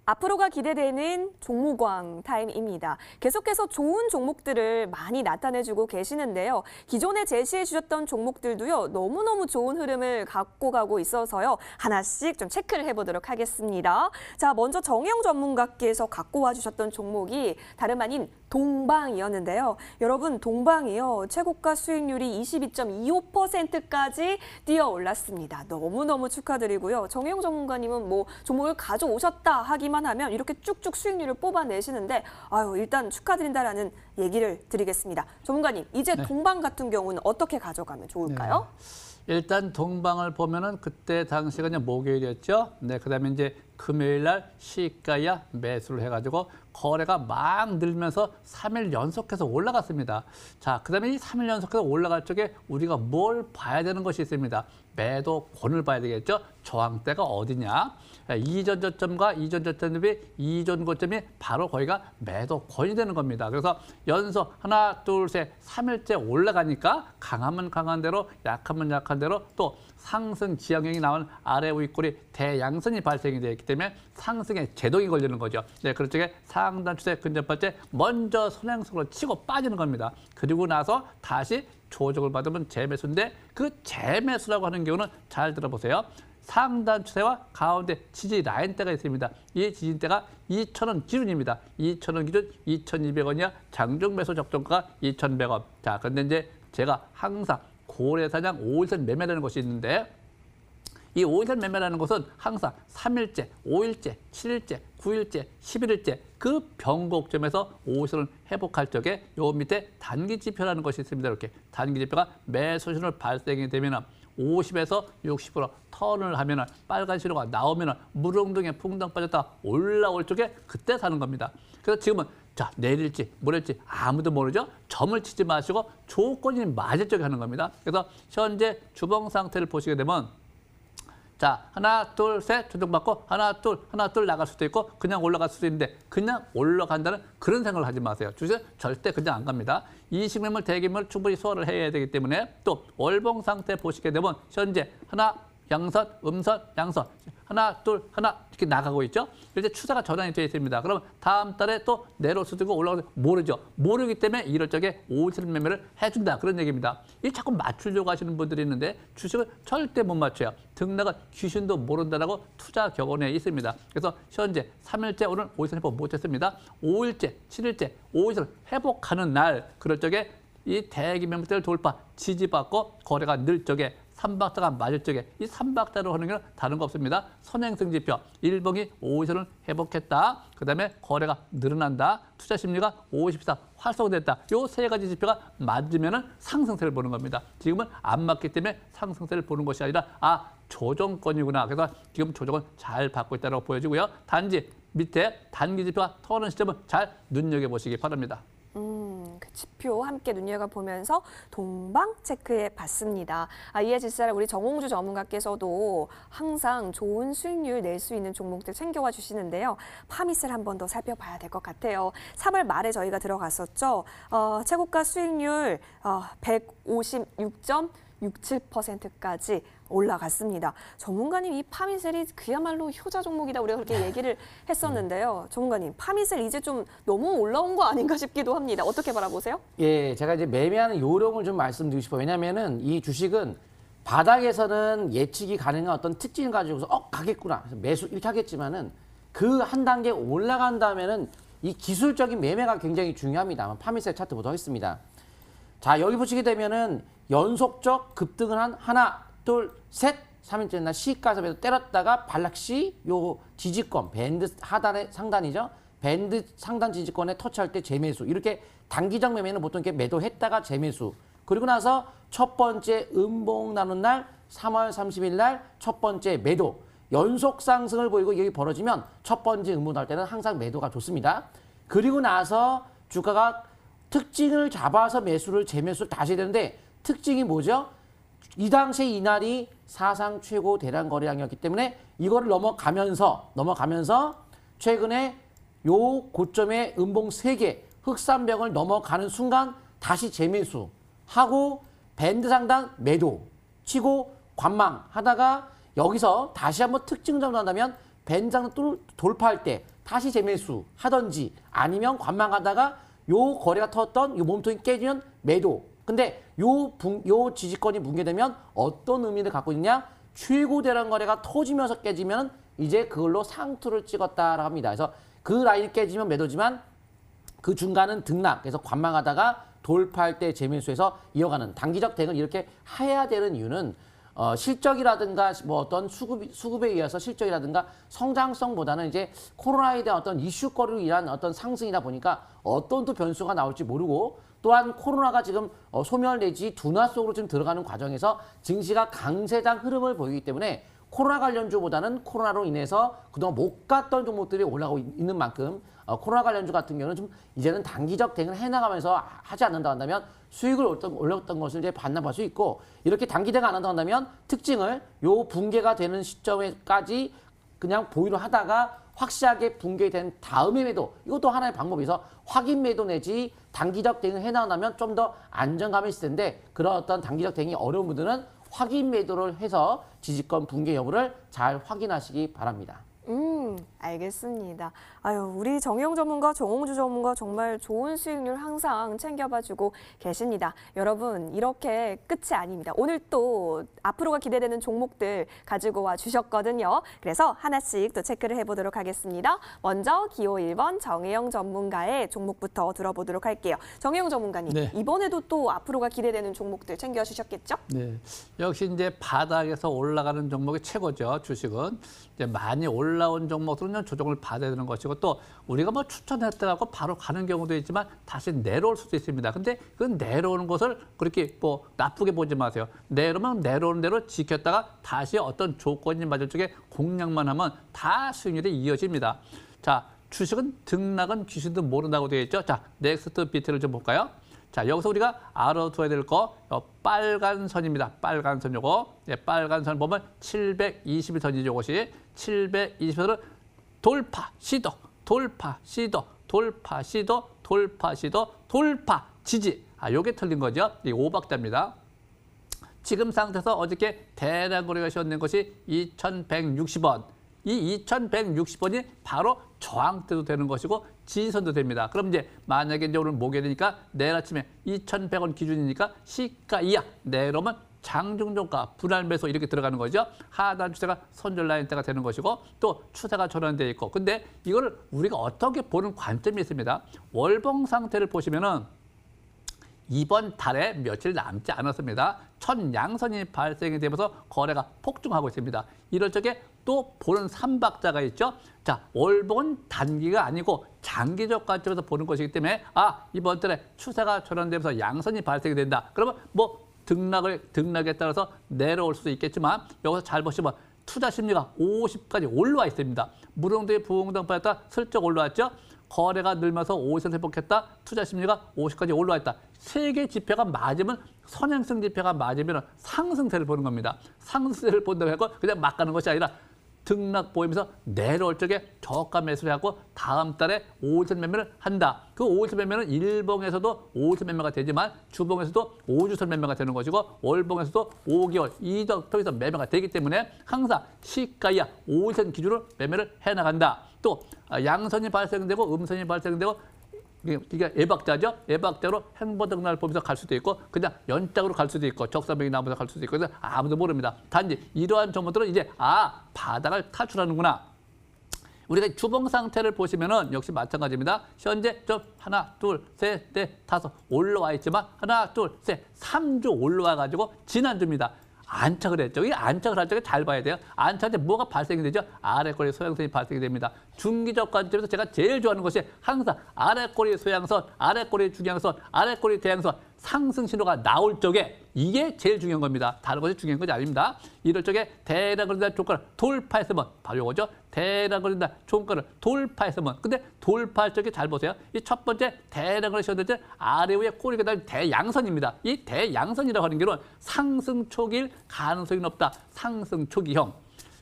S1: 앞으로가 기대되는 종목왕 타임입니다. 계속해서 좋은 종목들을 많이 나타내주고 계시는데요. 기존에 제시해 주셨던 종목들도요, 너무너무 좋은 흐름을 갖고 가고 있어서요. 하나씩 좀 체크를 해보도록 하겠습니다. 자, 먼저 정영 전문가께서 갖고 와주셨던 종목이 다름 아닌 동방이었는데요. 여러분, 동방이요, 최고가 수익률이 22.25%까지 뛰어 올랐습니다. 너무너무 축하드리고요. 정영 전문가님은 뭐 종목을 가져오셨다 하기만 하면 이렇게 쭉쭉 수익률을 뽑아내시는데, 일단 축하드린다라는 얘기를 드리겠습니다. 전문가님, 이제
S2: 네.
S1: 동방 같은 경우는 어떻게 가져가면 좋을까요?
S2: 일단 동방을 보면은 그때 당시가 이제 목요일이었죠. 네, 그다음에 이제 금요일 날 시가야 매수를 해가지고 거래가 막 늘면서 3일 연속해서 올라갔습니다. 자, 그다음에 이 3일 연속해서 올라갈 적에 우리가 뭘 봐야 되는 것이 있습니다. 매도권을 봐야 되겠죠. 저항대가 어디냐? 이전 저점과 이전 저점 대비 이전 고점이 바로 거기가 매도권이 되는 겁니다. 그래서 연속 하나, 둘, 셋, 3일째 올라가니까 강하면 강한 대로, 약하면 약한 대로 또 상승 지향형이 나온 아래 윗골이 대양선이 발생이 되어 있기 때문에 상승에 제동이 걸리는 거죠. 네, 그런 쪽에 상단 추세 근접할 때 먼저 선행성으로 치고 빠지는 겁니다. 그리고 나서 다시 조정을 받으면 재매수인데 그 재매수라고 하는 경우는 잘 들어보세요. 상단 추세와 가운데 지지 라인대가 있습니다. 이 지지대가 2,000원 기준입니다. 2,000원 기준 2,200원이야. 장중 매수 적정가가 2,100원. 자, 그런데 이제 제가 항상 고래사냥 5일선 매매라는 것이 있는데 이 5일선 매매라는 것은 항상 3일째, 5일째, 7일째, 9일째, 11일째 그 변곡점에서 5일선을 회복할 적에 요 밑에 단기 지표라는 것이 있습니다. 이렇게 단기 지표가 매수 신호를 발생이 되면 50에서 60% 턴을 하면 빨간 신호가 나오면 물웅둥이에 풍덩 빠졌다 올라올 쪽에 그때 사는 겁니다. 그래서 지금은 자, 내릴지 모를지 아무도 모르죠. 점을 치지 마시고 조건이 맞을 적에 하는 겁니다. 그래서 현재 주봉 상태를 보시게 되면 자, 하나, 둘, 셋 조정받고 하나, 둘 나갈 수도 있고 그냥 올라갈 수도 있는데 그냥 올라간다는 그런 생각을 하지 마세요. 주식 절대 그냥 안 갑니다. 이식매물, 대기매물 충분히 소화를 해야 되기 때문에 또 월봉 상태 보시게 되면 현재 하나, 양선, 음선, 양선 하나, 둘, 하나 이렇게 나가고 있죠. 이렇게 추세가 전환이 되어 있습니다. 그럼 다음 달에 또 내려올 수도 있고 올라가도 모르죠. 모르기 때문에 이럴 적에 5일 매매를 해준다. 그런 얘기입니다. 이 자꾸 맞추려고 하시는 분들이 있는데 주식을 절대 못 맞춰요. 등락은 귀신도 모른다라고 투자 격언에 있습니다. 그래서 현재 3일째 오늘 5일선 회복 못했습니다. 5일째, 7일째, 5일선 회복하는 날 그럴 적에 이 대기 매물대를 돌파, 지지받고 거래가 늘 적에 3박자가 맞을 적에 이 3박자로 하는 게 다른 거 없습니다. 선행성 지표, 일봉이 5일선을 회복했다. 그다음에 거래가 늘어난다. 투자 심리가 54 활성화됐다. 요 세 가지 지표가 맞으면은 상승세를 보는 겁니다. 지금은 안 맞기 때문에 상승세를 보는 것이 아니라 조정권이구나. 그래서 지금 조정은 잘 받고 있다고 보여지고요. 단지 밑에 단기 지표가 터는 시점은 잘 눈여겨보시기 바랍니다.
S1: 그 지표 함께 눈여겨보면서 동방 체크해 봤습니다. 이에 질사를 우리 정홍주 전문가께서도 항상 좋은 수익률 낼 수 있는 종목들 챙겨와 주시는데요. 파미셀 한 번 더 살펴봐야 될 것 같아요. 3월 말에 저희가 들어갔었죠. 최고가 수익률 156.67%까지 올라갔습니다. 전문가님, 이 파미셀이 그야말로 효자 종목이다 우리가 그렇게 얘기를 했었는데요. 전문가님, 파미셀 이제 좀 너무 올라온 거 아닌가 싶기도 합니다. 어떻게 바라보세요?
S3: 예, 제가 이제 매매하는 요령을 좀 말씀드리고 싶어요. 왜냐하면은 이 주식은 바닥에서는 예측이 가능한 어떤 특징을 가지고서 가겠구나 그래서 매수 이렇게 하겠지만은 그 한 단계 올라간 다음에는 이 기술적인 매매가 굉장히 중요합니다. 파미셀 차트 보도록 하겠습니다. 자, 여기 보시게 되면은 연속적 급등을 한 하나, 둘, 셋, 3일째 날 시가에서 때렸다가 반락시 요 지지권, 밴드 하단의 상단이죠. 밴드 상단 지지권에 터치할 때 재매수. 이렇게 단기적 매매는 보통 이렇게 매도했다가 재매수. 그리고 나서 첫 번째 음봉 나눈 날 3월 30일 날 첫 번째 매도. 연속 상승을 보이고 여기 벌어지면 첫 번째 음봉 나올 때는 항상 매도가 좋습니다. 그리고 나서 주가가 특징을 잡아서 매수를 재매수를 다시 해야 되는데 특징이 뭐죠? 이 당시에 이날이 사상 최고 대량 거래량이었기 때문에 이거를 넘어가면서 최근에 요 고점의 음봉 3개 흑산벽을 넘어가는 순간 다시 재매수하고 밴드 상단 매도 치고 관망하다가 여기서 다시 한번 특징 잡는다면 밴드 상단 돌파할 때 다시 재매수 하든지 아니면 관망하다가 요 거래가 터졌던 요 몸통이 깨지면 매도. 근데 요 지지권이 붕괴되면 어떤 의미를 갖고 있냐? 최고 대량 거래가 터지면서 깨지면 이제 그걸로 상투를 찍었다라고 합니다. 그래서 그 라인이 깨지면 매도지만 그 중간은 등락. 그래서 관망하다가 돌파할 때 재매수해서 이어가는 단기적 대응을 이렇게 해야 되는 이유는 실적이라든가 뭐 어떤 수급에 의해서 실적이라든가 성장성보다는 이제 코로나에 대한 어떤 이슈거리로 인한 어떤 상승이다 보니까 어떤 또 변수가 나올지 모르고 또한 코로나가 지금 소멸 내지 둔화 속으로 지금 들어가는 과정에서 증시가 강세장 흐름을 보이기 때문에 코로나 관련주보다는 코로나로 인해서 그동안 못 갔던 종목들이 올라가고 있는 만큼 코로나 관련주 같은 경우는 좀 이제는 단기적 대응을 해나가면서 하지 않는다 한다면 수익을 올렸던 것을 이제 반납할 수 있고 이렇게 단기 대응 안 한다 한다면 특징을 요 붕괴가 되는 시점에까지 그냥 보유를 하다가 확실하게 붕괴된 다음에 매도 이것도 하나의 방법이어서 확인 매도 내지 단기적 대응을 해나가면 좀 더 안정감이 있을 텐데 그런 어떤 단기적 대응이 어려운 분들은 확인 매도를 해서 지지권 붕괴 여부를 잘 확인하시기 바랍니다.
S1: 알겠습니다. 아유, 우리 정의용 전문가, 정홍주 전문가 정말 좋은 수익률 항상 챙겨봐주고 계십니다. 여러분, 이렇게 끝이 아닙니다. 오늘 또 앞으로가 기대되는 종목들 가지고 와 주셨거든요. 그래서 하나씩 또 체크를 해보도록 하겠습니다. 먼저 기호 1번 정의용 전문가의 종목부터 들어보도록 할게요. 정의용 전문가님,
S2: 네.
S1: 이번에도 또 앞으로가 기대되는 종목들 챙겨주셨겠죠?
S2: 네, 역시 이제 바닥에서 올라가는 종목이 최고죠. 주식은 이제 많이 올라온 종목들은 조정을 받아야 되는 것이고 또 우리가 뭐 추천했다고 바로 가는 경우도 있지만 다시 내려올 수도 있습니다. 근데 그 내려오는 것을 그렇게 뭐 나쁘게 보지 마세요. 내려오면 내려오는 대로 지켰다가 다시 어떤 조건이 맞을 적에 공략만 하면 다 수익률이 이어집니다. 자, 주식은 등락은 귀신도 모른다고 되어 있죠. 자, 넥스트 비트를 좀 볼까요? 자, 여기서 우리가 알아둬야 될 거 빨간 선입니다. 빨간 선 요거. 예, 빨간 선 보면 720일 이것이 720선을 돌파, 시도, 돌파, 시도, 돌파, 시도, 돌파, 시도, 돌파, 지지. 요게 틀린 거죠. 이 5박자입니다. 지금 상태에서 어저께 대량 거래가 시작된 것이 2160원. 이 2160원이 바로 저항대도 되는 것이고 지지선도 됩니다. 그럼 이제 만약에 이제 오늘 목요일 되니까 내일 아침에 2100원 기준이니까 시가 이하 내려오면 장중종가 분할 매수 이렇게 들어가는 거죠. 하단 추세가 손절 라인대가 되는 것이고 또 추세가 전환되어 있고 근데 이거를 우리가 어떻게 보는 관점이 있습니다. 월봉 상태를 보시면은 이번 달에 며칠 남지 않았습니다. 첫 양선이 발생이 되면서 거래가 폭증하고 있습니다. 이럴 적에 또 보는 3박자가 있죠. 자, 월봉은 단기가 아니고 장기적 관점에서 보는 것이기 때문에 이번 달에 추세가 전환되면서 양선이 발생이 된다. 그러면 뭐 등락에 따라서 내려올 수도 있겠지만 여기서 잘 보시면 투자 심리가 50까지 올라와 있습니다. 무릉도의 부흥등 빠졌다 슬쩍 올라왔죠. 거래가 늘면서 50을 회복했다. 투자 심리가 50까지 올라와 있다. 세 개 지표가 맞으면 선행성 지표가 맞으면 상승세를 보는 겁니다. 상승세를 본다고 해서 그냥 막 가는 것이 아니라 등락 보이면서 내려올 적에 저가 매수를 하고 다음 달에 5주 매매를 한다. 그 5주 매매는 일봉에서도 5주 매매가 되지만 주봉에서도 5주선 매매가 되는 것이고 월봉에서도 5개월 이적 통해서 매매가 되기 때문에 항상 시가 이하 5선 기준으로 매매를 해나간다. 또 양선이 발생되고 음선이 발생되고 이게 예박자죠. 예박자로 행보등락을 보면서 갈 수도 있고 그냥 연짝으로 갈 수도 있고 적사병이 나오면서 갈 수도 있고 그래서 아무도 모릅니다. 단지 이러한 종목들은 이제 바닥을 탈출하는구나. 우리가 주봉 상태를 보시면은 역시 마찬가지입니다. 현재 좀 하나, 둘, 셋, 넷, 다섯 올라와 있지만 하나, 둘, 셋, 3주 올라와 가지고 지난주입니다. 안착을 했죠. 이 안착을 할 적에 잘 봐야 돼요. 안착할 때 뭐가 발생이 되죠? 아래꼬리 소양선이 발생이 됩니다. 중기적 관점에서 제가 제일 좋아하는 것이 항상 아래꼬리 소양선, 아래꼬리 중양선, 아래꼬리 대양선 상승 신호가 나올 적에 이게 제일 중요한 겁니다. 다른 것이 중요한 것이 아닙니다. 이럴 적에 대략 그린다 종가를 돌파했으면 바로 이거죠. 대략 그린다 종가를 돌파했으면 근데 돌파할 적에 잘 보세요. 이 첫 번째 대략 그리셨는데 아래 위에 꼬리가 달린 대양선입니다. 이 대양선이라고 하는 게는 상승 초기일 가능성이 높다. 상승 초기형.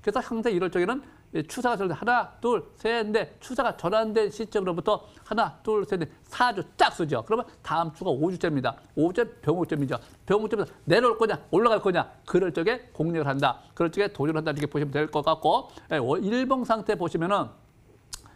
S2: 그래서 항상 이럴 적에는 추세가 전환 하나, 둘, 셋, 넷 추세가 전환된 시점으로부터 하나, 둘, 셋, 넷 4주 짝수죠. 그러면 다음 주가 5주째입니다. 5주 병호점이죠. 병호점에서 내려올 거냐 올라갈 거냐 그럴 적에 공략을 한다. 그럴 적에 도전한다 이렇게 보시면 될 것 같고 일봉 상태 보시면은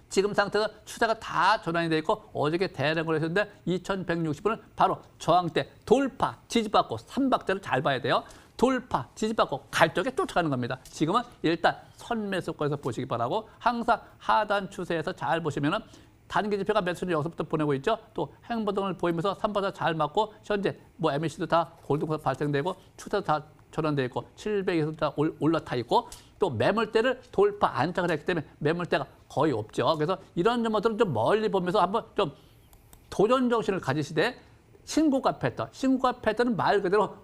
S2: 지금 상태가 추세가 다 전환이 돼 있고 어저께 대량을 했었는데 2160분은 바로 저항대 돌파 지지받고 3박자를 잘 봐야 돼요. 돌파, 지지받고 갈 적에 쫓아가는 겁니다. 지금은 일단 선매수권에서 보시기 바라고 항상 하단 추세에서 잘 보시면은 단기 지표가 매수는 여기서부터 보내고 있죠. 또 행보등을 보이면서 3바닥 잘 맞고 현재 뭐 MEC도 다 골든코스 발생되고 추세도 다 전환되어 있고 700에서 다 올라타 있고 또 매물대를 돌파 안착을 했기 때문에 매물대가 거의 없죠. 그래서 이런 점들은 좀 멀리 보면서 한번 좀 도전 정신을 가지시되 신고가 패턴, 신고가 패턴은 말 그대로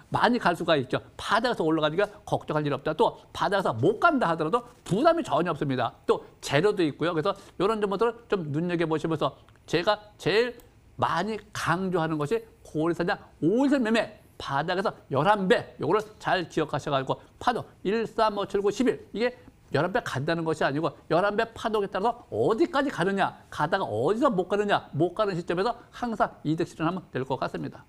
S2: 많이 갈 수가 있죠. 바닥에서 올라가니까 걱정할 일 없다. 또 바닥에서 못 간다 하더라도 부담이 전혀 없습니다. 또 재료도 있고요. 그래서 이런 점들을 좀 눈여겨보시면서 제가 제일 많이 강조하는 것이 고리사냥 5일선 매매 바닥에서 11배 요거를 잘 기억하셔가지고 파도 1, 3, 5, 7, 9, 11 이게 11배 간다는 것이 아니고 11배 파동에 따라서 어디까지 가느냐 가다가 어디서 못 가느냐 못 가는 시점에서 항상 이득 실현하면 될 것 같습니다.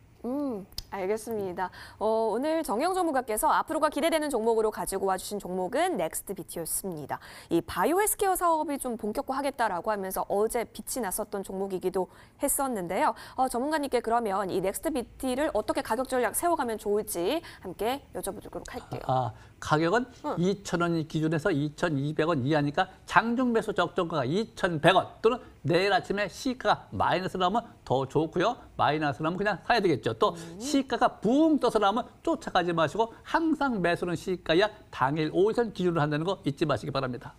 S1: 알겠습니다. 오늘 정영 전문가께서 앞으로가 기대되는 종목으로 가지고 와주신 종목은 넥스트비티였습니다. 이 바이오 헬스케어 사업이 좀 본격화하겠다라고 하면서 어제 빛이 났었던 종목이기도 했었는데요. 전문가님께 그러면 이 넥스트비티를 어떻게 가격 전략 세워가면 좋을지 함께 여쭤보도록 할게요.
S2: 가격은 2,000원 기준에서 2,200원 이하니까 장중 매수 적정가가 2,100원 또는 내일 아침에 시가가 마이너스 나오면 더 좋고요. 마이너스 나오면 그냥 사야 되겠죠. 또 시가가 붕 떠서 나오면 쫓아가지 마시고 항상 매수는 시가야 당일 5일선 기준으로 한다는 거 잊지 마시기 바랍니다.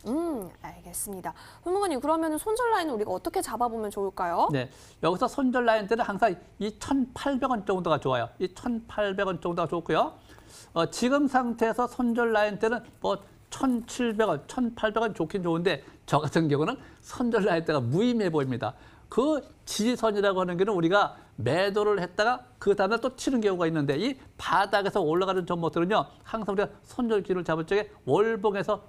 S1: 알겠습니다. 전문가님 그러면 손절 라인은 우리가 어떻게 잡아보면 좋을까요?
S2: 네, 여기서 손절 라인들은 항상 이 1,800원 정도가 좋아요. 이 1,800원 정도가 좋고요. 지금 상태에서 손절 라인 때는 뭐 1,700원, 1,800원 좋긴 좋은데 저 같은 경우는 손절 라인 때가 무의미해 보입니다. 그 지지선이라고 하는 게는 우리가 매도를 했다가 그 다음에 또 치는 경우가 있는데 이 바닥에서 올라가는 종목들은요 항상 우리가 손절 기준을 잡을 적에 월봉에서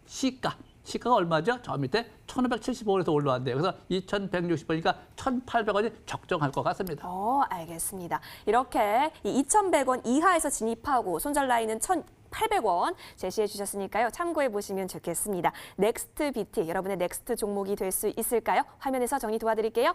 S2: 시가가 얼마죠? 저 밑에 1,575원에서 올라왔는데요. 그래서 2,160원이니까 1,800원이 적정할 것 같습니다.
S1: 알겠습니다. 이렇게 이 2,100원 이하에서 진입하고 손절 라인은 1,800원 제시해 주셨으니까요. 참고해 보시면 좋겠습니다. 넥스트비티, 여러분의 넥스트 종목이 될 수 있을까요? 화면에서 정리 도와드릴게요.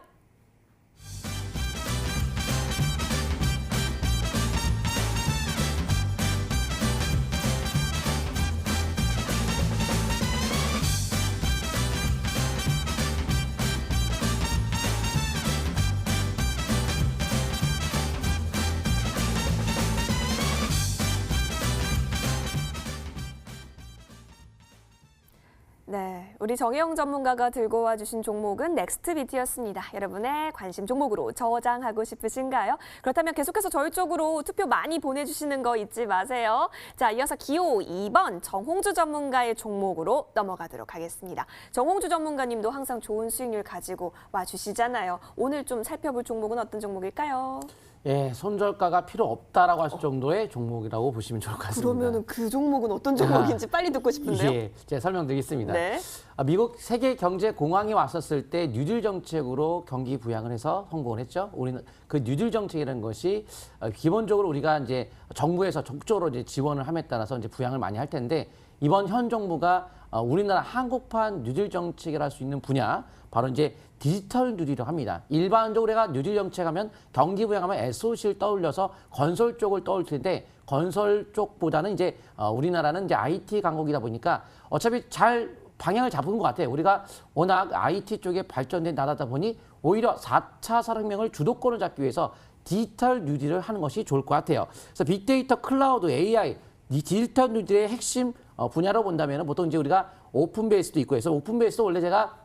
S1: 네, 우리 정혜영 전문가가 들고 와주신 종목은 넥스트비티였습니다. 여러분의 관심 종목으로 저장하고 싶으신가요? 그렇다면 계속해서 저희 쪽으로 투표 많이 보내주시는 거 잊지 마세요. 자, 이어서 기호 2번 정홍주 전문가의 종목으로 넘어가도록 하겠습니다. 정홍주 전문가님도 항상 좋은 수익률 가지고 와주시잖아요. 오늘 좀 살펴볼 종목은 어떤 종목일까요?
S3: 예, 손절가가 필요 없다라고 하실 정도의 종목이라고 보시면 좋을 것 같습니다.
S1: 그러면 그 종목은 어떤 종목인지 빨리 듣고 싶은데요.
S3: 예, 제가 설명드리겠습니다.
S1: 네.
S3: 미국 세계 경제 공황이 왔었을 때 뉴딜 정책으로 경기 부양을 해서 성공을 했죠. 우리는 그 뉴딜 정책이라는 것이 기본적으로 우리가 이제 정부에서 적극적으로 이제 지원을 함에 따라서 이제 부양을 많이 할 텐데 이번 현 정부가 우리나라 한국판 뉴딜 정책이라 할 수 있는 분야 바로 이제 디지털 뉴딜이라고 합니다. 일반적으로 우리가 뉴딜 정책하면 경기 부양하면 SOC를 떠올려서 건설 쪽을 떠올 텐데 건설 쪽보다는 이제 우리나라는 이제 IT 강국이다 보니까 어차피 잘 방향을 잡은 것 같아요. 우리가 워낙 IT 쪽에 발전된 나라다 보니 오히려 4차 산업혁명을 주도권을 잡기 위해서 디지털 뉴딜을 하는 것이 좋을 것 같아요. 그래서 빅데이터, 클라우드, AI, 이 디지털 뉴딜의 핵심 분야로 본다면 보통 이제 우리가 오픈 베이스도 있고 해서 오픈 베이스도 원래 제가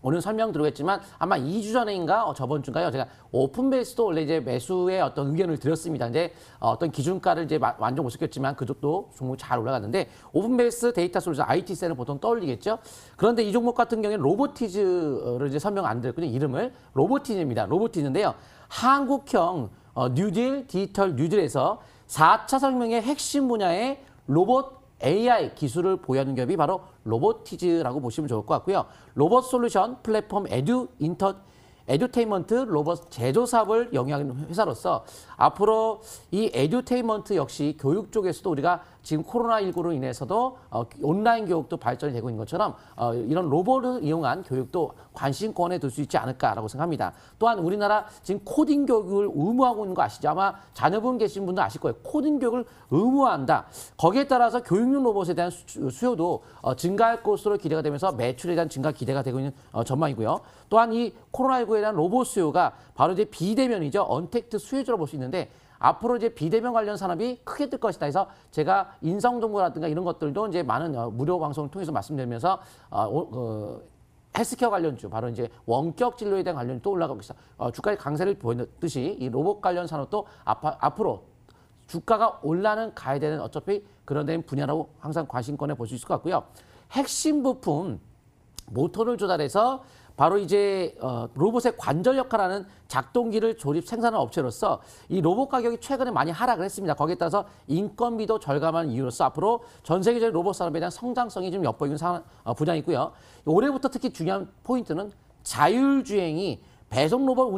S3: 오늘 설명드리겠지만 아마 2주 전인가 저번 주인가요? 제가 오픈 베이스도 원래 이제 매수의 어떤 의견을 드렸습니다. 이제 어떤 기준가를 이제 완전 못 지켰지만 그쪽도 종목 잘 올라갔는데 오픈 베이스 데이터 솔루션 IT센을 보통 떠올리겠죠. 그런데 이 종목 같은 경우에는 로보티즈를 이제 설명 안 드렸거든요. 이름을 로보티즈입니다. 로보티즈인데요. 한국형 뉴딜 디지털 뉴딜에서 4차 산업혁명의 핵심 분야의 로봇 AI 기술을 보유하는 기업이 바로 로보티즈라고 보시면 좋을 것 같고요. 로봇 솔루션, 플랫폼, 에듀테인먼트, 로봇 제조 사업을 영위하는 회사로서 앞으로 이 에듀테인먼트 역시 교육 쪽에서도 우리가 지금 코로나19로 인해서도 온라인 교육도 발전이 되고 있는 것처럼 이런 로봇을 이용한 교육도 관심권에 둘 수 있지 않을까라고 생각합니다. 또한 우리나라 지금 코딩 교육을 의무화하고 있는 거 아시죠? 아마 자녀분 계신 분들 아실 거예요. 코딩 교육을 의무화한다. 거기에 따라서 교육용 로봇에 대한 수요도 증가할 것으로 기대가 되면서 매출에 대한 증가 기대가 되고 있는 전망이고요. 또한 이 코로나19에 대한 로봇 수요가 바로 이제 비대면이죠. 언택트 수혜주로 볼 수 있는데 앞으로 이제 비대면 관련 산업이 크게 뜰 것이다 해서 제가 인성정보라든가 이런 것들도 이제 많은 무료 방송을 통해서 말씀드리면서 헬스케어 관련주, 바로 이제 원격 진료에 대한 관련이 또 올라가고 있어. 주가의 강세를 보였듯이 이 로봇 관련 산업도 앞으로 주가가 올라는 가야 되는 어차피 그런 데 분야라고 항상 관심권에 볼 수 있을 것 같고요. 핵심 부품 모터를 조달해서 바로 이제 로봇의 관절 역할하는 작동기를 조립 생산하는 업체로서 이 로봇 가격이 최근에 많이 하락을 했습니다. 거기에 따라서 인건비도 절감한 이유로서 앞으로 전 세계적인 로봇 산업에 대한 성장성이 좀 엿보이는 분야이고요. 올해부터 특히 중요한 포인트는 자율주행이 배송 로봇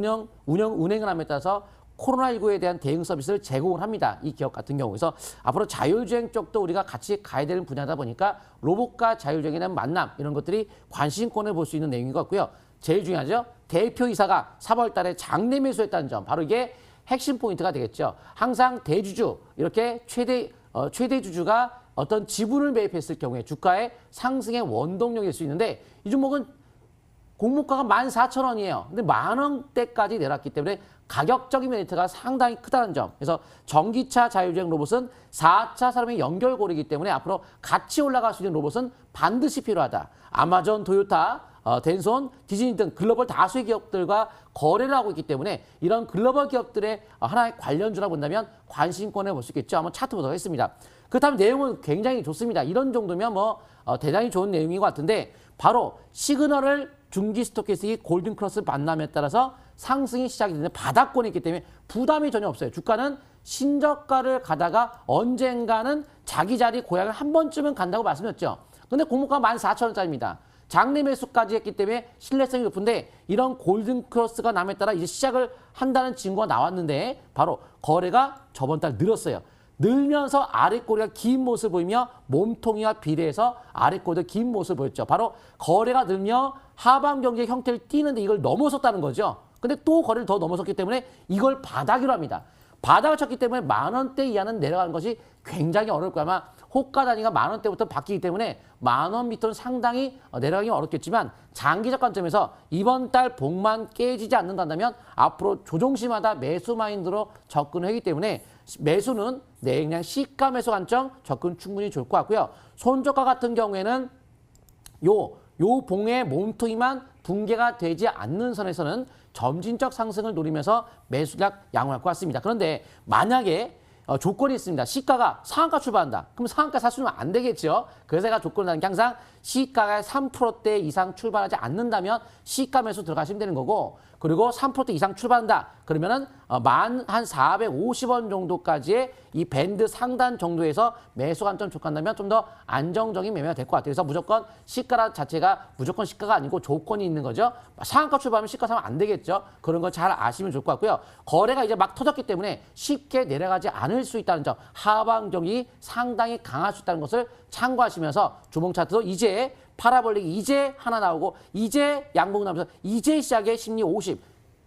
S3: 운행을 함에 따라서 코로나19에 대한 대응 서비스를 제공을 합니다. 이 기업 같은 경우. 그래서 앞으로 자율주행 쪽도 우리가 같이 가야 되는 분야다 보니까 로봇과 자율주행에 대한 만남 이런 것들이 관심권을 볼 수 있는 내용인 것 같고요. 제일 중요하죠. 대표이사가 3월 달에 장내 매수했다는 점. 바로 이게 핵심 포인트가 되겠죠. 항상 대주주 이렇게 최대 주주가 어떤 지분을 매입했을 경우에 주가의 상승의 원동력일 수 있는데 이 종목은 공모가가 14,000원이에요. 근데 10,000원대까지 내렸기 때문에 가격적인 메리트가 상당히 크다는 점. 그래서 전기차 자율주행 로봇은 4차 산업의 연결고리이기 때문에 앞으로 같이 올라갈 수 있는 로봇은 반드시 필요하다. 아마존, 토요타, 덴손, 디즈니 등 글로벌 다수의 기업들과 거래를 하고 있기 때문에 이런 글로벌 기업들의 하나의 관련주라 본다면 관심권에 볼 수 있겠죠. 한번 차트 보도록 하겠습니다. 그렇다면 내용은 굉장히 좋습니다. 이런 정도면 대단히 좋은 내용인 것 같은데 바로 시그널을 중기 스토캐스틱이 골든 크로스 만남에 따라서 상승이 시작이 되는 바닥권에 있기 때문에 부담이 전혀 없어요. 주가는 신저가를 가다가 언젠가는 자기 자리 고향을 한 번쯤은 간다고 말씀드렸죠. 근데 공모가가 14,000원짜리입니다. 장내 매수까지 했기 때문에 신뢰성이 높은데 이런 골든 크로스가 남에 따라 이제 시작을 한다는 징후가 나왔는데 바로 거래가 저번 달 늘었어요. 늘면서 아랫꼬리가 긴 모습을 보이며 몸통이와 비례해서 아랫꼬리도 긴 모습을 보였죠. 바로 거래가 늘며 하방 경제 형태를 띠는데 이걸 넘어섰다는 거죠. 근데 또 거래를 더 넘어섰기 때문에 이걸 바닥이라고 합니다. 바닥을 쳤기 때문에 10,000원대 이하는 내려가는 것이 굉장히 어려울 거야. 아마 호가 단위가 10,000원대부터 바뀌기 때문에 10,000원 밑으로는 상당히 내려가기 어렵겠지만 장기적 관점에서 이번 달 봉만 깨지지 않는다면 앞으로 조종시마다 매수 마인드로 접근을 하기 때문에 매수는 그냥 시가 매수 관점 접근 충분히 좋을 것 같고요. 손저가 같은 경우에는 요 봉의 몸통이만 붕괴가 되지 않는 선에서는 점진적 상승을 노리면서 매수약 양호할 것 같습니다. 그런데 만약에 조건이 있습니다. 시가가 상한가 출발한다. 그럼 상한가 사수면 안 되겠죠. 그래서 제가 조건을 하는 게 항상 시가가 3%대 이상 출발하지 않는다면 시가 매수 들어가시면 되는 거고 그리고 3%대 이상 출발한다. 그러면은 한 450원 정도까지의 이 밴드 상단 정도에서 매수 관점 촉한다면 좀 더 안정적인 매매가 될 것 같아요. 그래서 무조건 시가 자체가 무조건 시가가 아니고 조건이 있는 거죠. 상한가 출발하면 시가 사면 안 되겠죠. 그런 거 잘 아시면 좋을 것 같고요. 거래가 이제 막 터졌기 때문에 쉽게 내려가지 않을 수 있다는 점, 하방정이 상당히 강할 수 있다는 것을 참고하시면서 주봉 차트도 이제 파라볼릭이 이제 하나 나오고 이제 양봉 나면서 이제 시작에 심리 50.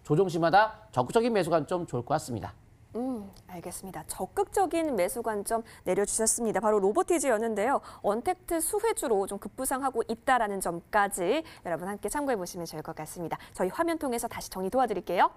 S3: 조정 시마다 적극적인 매수 관점 좋을 것 같습니다.
S1: 알겠습니다. 적극적인 매수 관점 내려주셨습니다. 바로 로보티즈였는데요. 언택트 수혜주로 좀 급부상하고 있다라는 점까지 여러분 함께 참고해 보시면 좋을 것 같습니다. 저희 화면 통해서 다시 정리 도와드릴게요.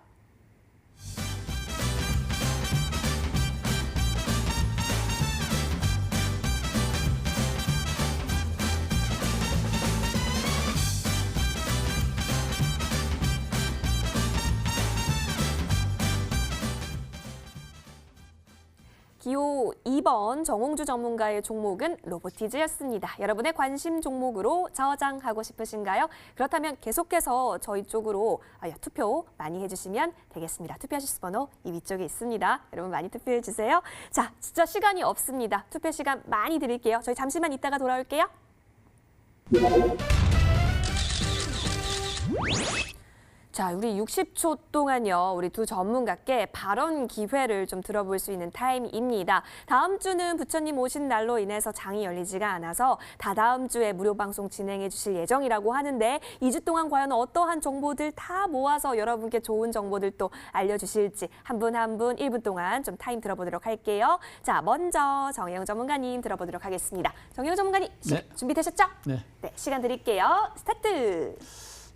S1: 기호 2번 정홍주 전문가의 종목은 로보티즈였습니다. 여러분의 관심 종목으로 저장하고 싶으신가요? 그렇다면 계속해서 저희 쪽으로 투표 많이 해주시면 되겠습니다. 투표하실 수 번호 이 위쪽에 있습니다. 여러분 많이 투표해 주세요. 자, 진짜 시간이 없습니다. 투표 시간 많이 드릴게요. 저희 잠시만 있다가 돌아올게요. 자, 우리 60초 동안요, 우리 두 전문가께 발언 기회를 좀 들어볼 수 있는 타임입니다. 다음 주는 부처님 오신 날로 인해서 장이 열리지가 않아서 다다음 주에 무료 방송 진행해 주실 예정이라고 하는데 2주 동안 과연 어떠한 정보들 다 모아서 여러분께 좋은 정보들 또 알려주실지 한 분 한 분 1분 동안 좀 타임 들어보도록 할게요. 자, 먼저 정혜영 전문가님 들어보도록 하겠습니다. 정혜영 전문가님,
S2: 네.
S1: 준비되셨죠?
S2: 네.
S1: 네, 시간 드릴게요. 스타트!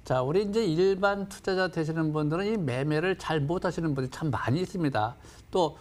S2: 자, 우리 이제 일반 투자자 되시는 분들은 이 매매를 잘 못하시는 분들이 참 많이 있습니다. 또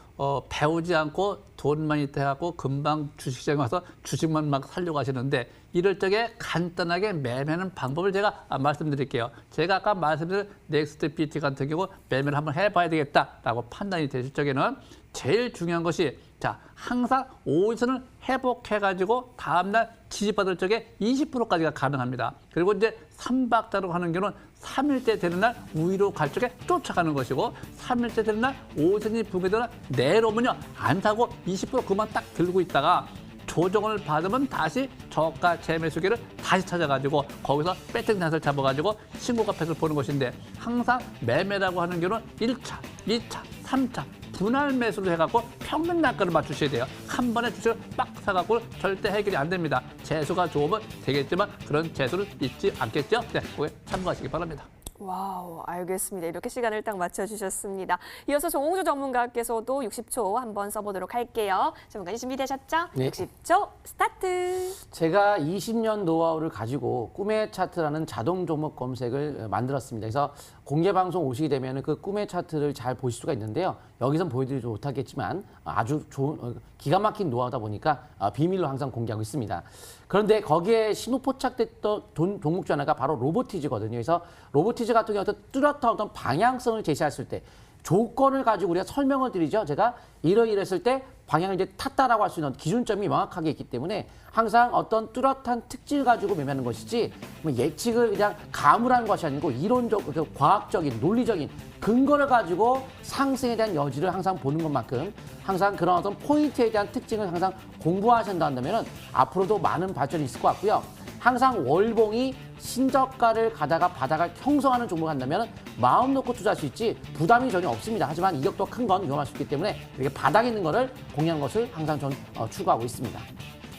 S2: 배우지 않고 돈만 있다 하고 금방 주식시장에 와서 주식만 막 살려고 하시는데 이럴 적에 간단하게 매매하는 방법을 제가 말씀드릴게요. 제가 아까 말씀드린 넥스트 PT 같은 경우 매매를 한번 해봐야 되겠다라고 판단이 되실 적에는 제일 중요한 것이 자, 항상 5일선을 회복해가지고 다음날 지지받을 적에 20%까지가 가능합니다. 그리고 이제 3박자로 하는 경우는 3일째 되는 날 위로 갈 적에 쫓아가는 것이고 3일째 되는 날 5일선이 붕괴되는 내려오면요. 안 사고 20% 그만 딱 들고 있다가 조정을 받으면 다시 저가 재매수기를 다시 찾아가지고 거기서 배팅 샷을 잡아가지고 신고가 팩을 보는 것인데 항상 매매라고 하는 경우는 1차, 2차, 3차 분할 매수를 해갖고 평균 단가를 맞추셔야 돼요. 한 번에 주식을 빡 사갖고 절대 해결이 안 됩니다. 재수가 좋으면 되겠지만 그런 재수를 잊지 않겠죠? 네, 그거에 참고하시기 바랍니다.
S1: 와우, 알겠습니다. 이렇게 시간을 딱 맞춰주셨습니다. 이어서 정홍주 전문가께서도 60초 한번 써보도록 할게요. 전문가님 준비되셨죠?
S3: 네.
S1: 60초 스타트!
S3: 제가 20년 노하우를 가지고 꿈의 차트라는 자동 종목 검색을 만들었습니다. 그래서 공개 방송 오시게 되면 그 꿈의 차트를 잘 보실 수가 있는데요. 여기선 보여드리지 못하겠지만 아주 좋은 기가 막힌 노하우다 보니까 비밀로 항상 공개하고 있습니다. 그런데 거기에 신호 포착됐던 종목 중 하나가 바로 로보티즈거든요. 그래서 로보티즈 같은 경우는 뚜렷한 어떤 방향성을 제시했을 때 조건을 가지고 우리가 설명을 드리죠. 제가 이러이랬을 때 방향을 이제 탔다라고 할 수 있는 기준점이 명확하게 있기 때문에 항상 어떤 뚜렷한 특질 가지고 매매하는 것이지 뭐 예측을 그냥 가물한 것이 아니고 이론적, 과학적인, 논리적인 근거를 가지고 상승에 대한 여지를 항상 보는 것만큼 항상 그런 어떤 포인트에 대한 특징을 항상 공부하신다면 앞으로도 많은 발전이 있을 것 같고요. 항상 월봉이 신저가를 가다가 바닥을 형성하는 종목을 한다면 마음 놓고 투자할 수 있지 부담이 전혀 없습니다. 하지만 이격도 큰 건 위험할 수 있기 때문에 이렇게 바닥에 있는 거를 공유하는 것을 항상 전 추구하고 있습니다.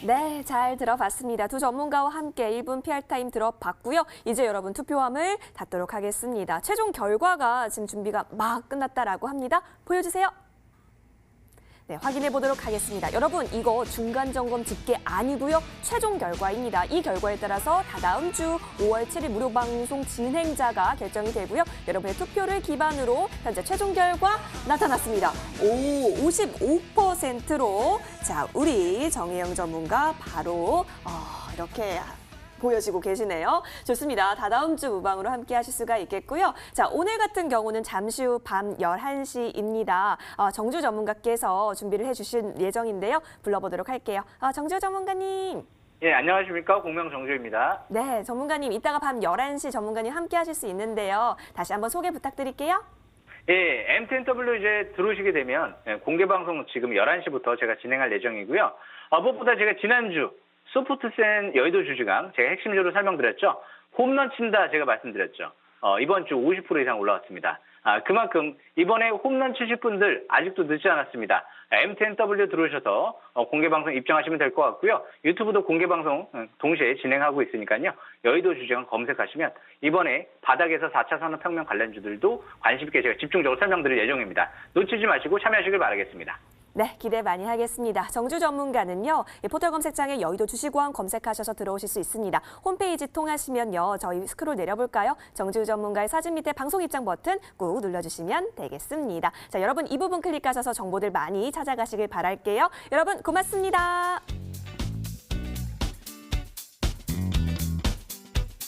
S1: 네, 잘 들어봤습니다. 두 전문가와 함께 1분 PR 타임 들어봤고요. 이제 여러분 투표함을 닫도록 하겠습니다. 최종 결과가 지금 준비가 막 끝났다라고 합니다. 보여주세요. 네, 확인해 보도록 하겠습니다. 여러분, 이거 중간 점검 집계 아니고요. 최종 결과입니다. 이 결과에 따라서 다다음 주 5월 7일 무료 방송 진행자가 결정이 되고요. 여러분의 투표를 기반으로 현재 최종 결과 나타났습니다. 55%로 자, 우리 정혜영 전문가 바로 이렇게 보여지고 계시네요. 좋습니다. 다다음 주 무방으로 함께 하실 수가 있겠고요. 자, 오늘 같은 경우는 잠시 후 밤 11시입니다. 정주 전문가께서 준비를 해주실 예정인데요. 불러보도록 할게요. 정주 전문가님.
S4: 예, 안녕하십니까. 공명정주입니다.
S1: 네, 전문가님 이따가 밤 11시 전문가님 함께 하실 수 있는데요. 다시 한번 소개 부탁드릴게요.
S4: 예, M10W 이제 들어오시게 되면 공개 방송 지금 11시부터 제가 진행할 예정이고요. 무엇보다 제가 지난주 소프트센 여의도 주식왕 제가 핵심적으로 설명드렸죠. 홈런 친다 제가 말씀드렸죠. 이번 주 50% 이상 올라왔습니다. 그만큼 이번에 홈런 치실 분들 아직도 늦지 않았습니다. M10W 들어오셔서 공개방송 입장하시면 될 것 같고요. 유튜브도 공개방송 동시에 진행하고 있으니까요. 여의도 주식원 검색하시면 이번에 바닥에서 4차 산업혁명 관련주들도 관심 있게 제가 집중적으로 설명드릴 예정입니다. 놓치지 마시고 참여하시길 바라겠습니다.
S1: 네, 기대 많이 하겠습니다. 정주 전문가는요, 포털 검색창에 여의도 주식원 검색하셔서 들어오실 수 있습니다. 홈페이지 통하시면요, 저희 스크롤 내려볼까요? 정주 전문가의 사진 밑에 방송 입장 버튼 꾹 눌러주시면 되겠습니다. 자, 여러분 이 부분 클릭하셔서 정보들 많이 찾아가시길 바랄게요. 여러분 고맙습니다.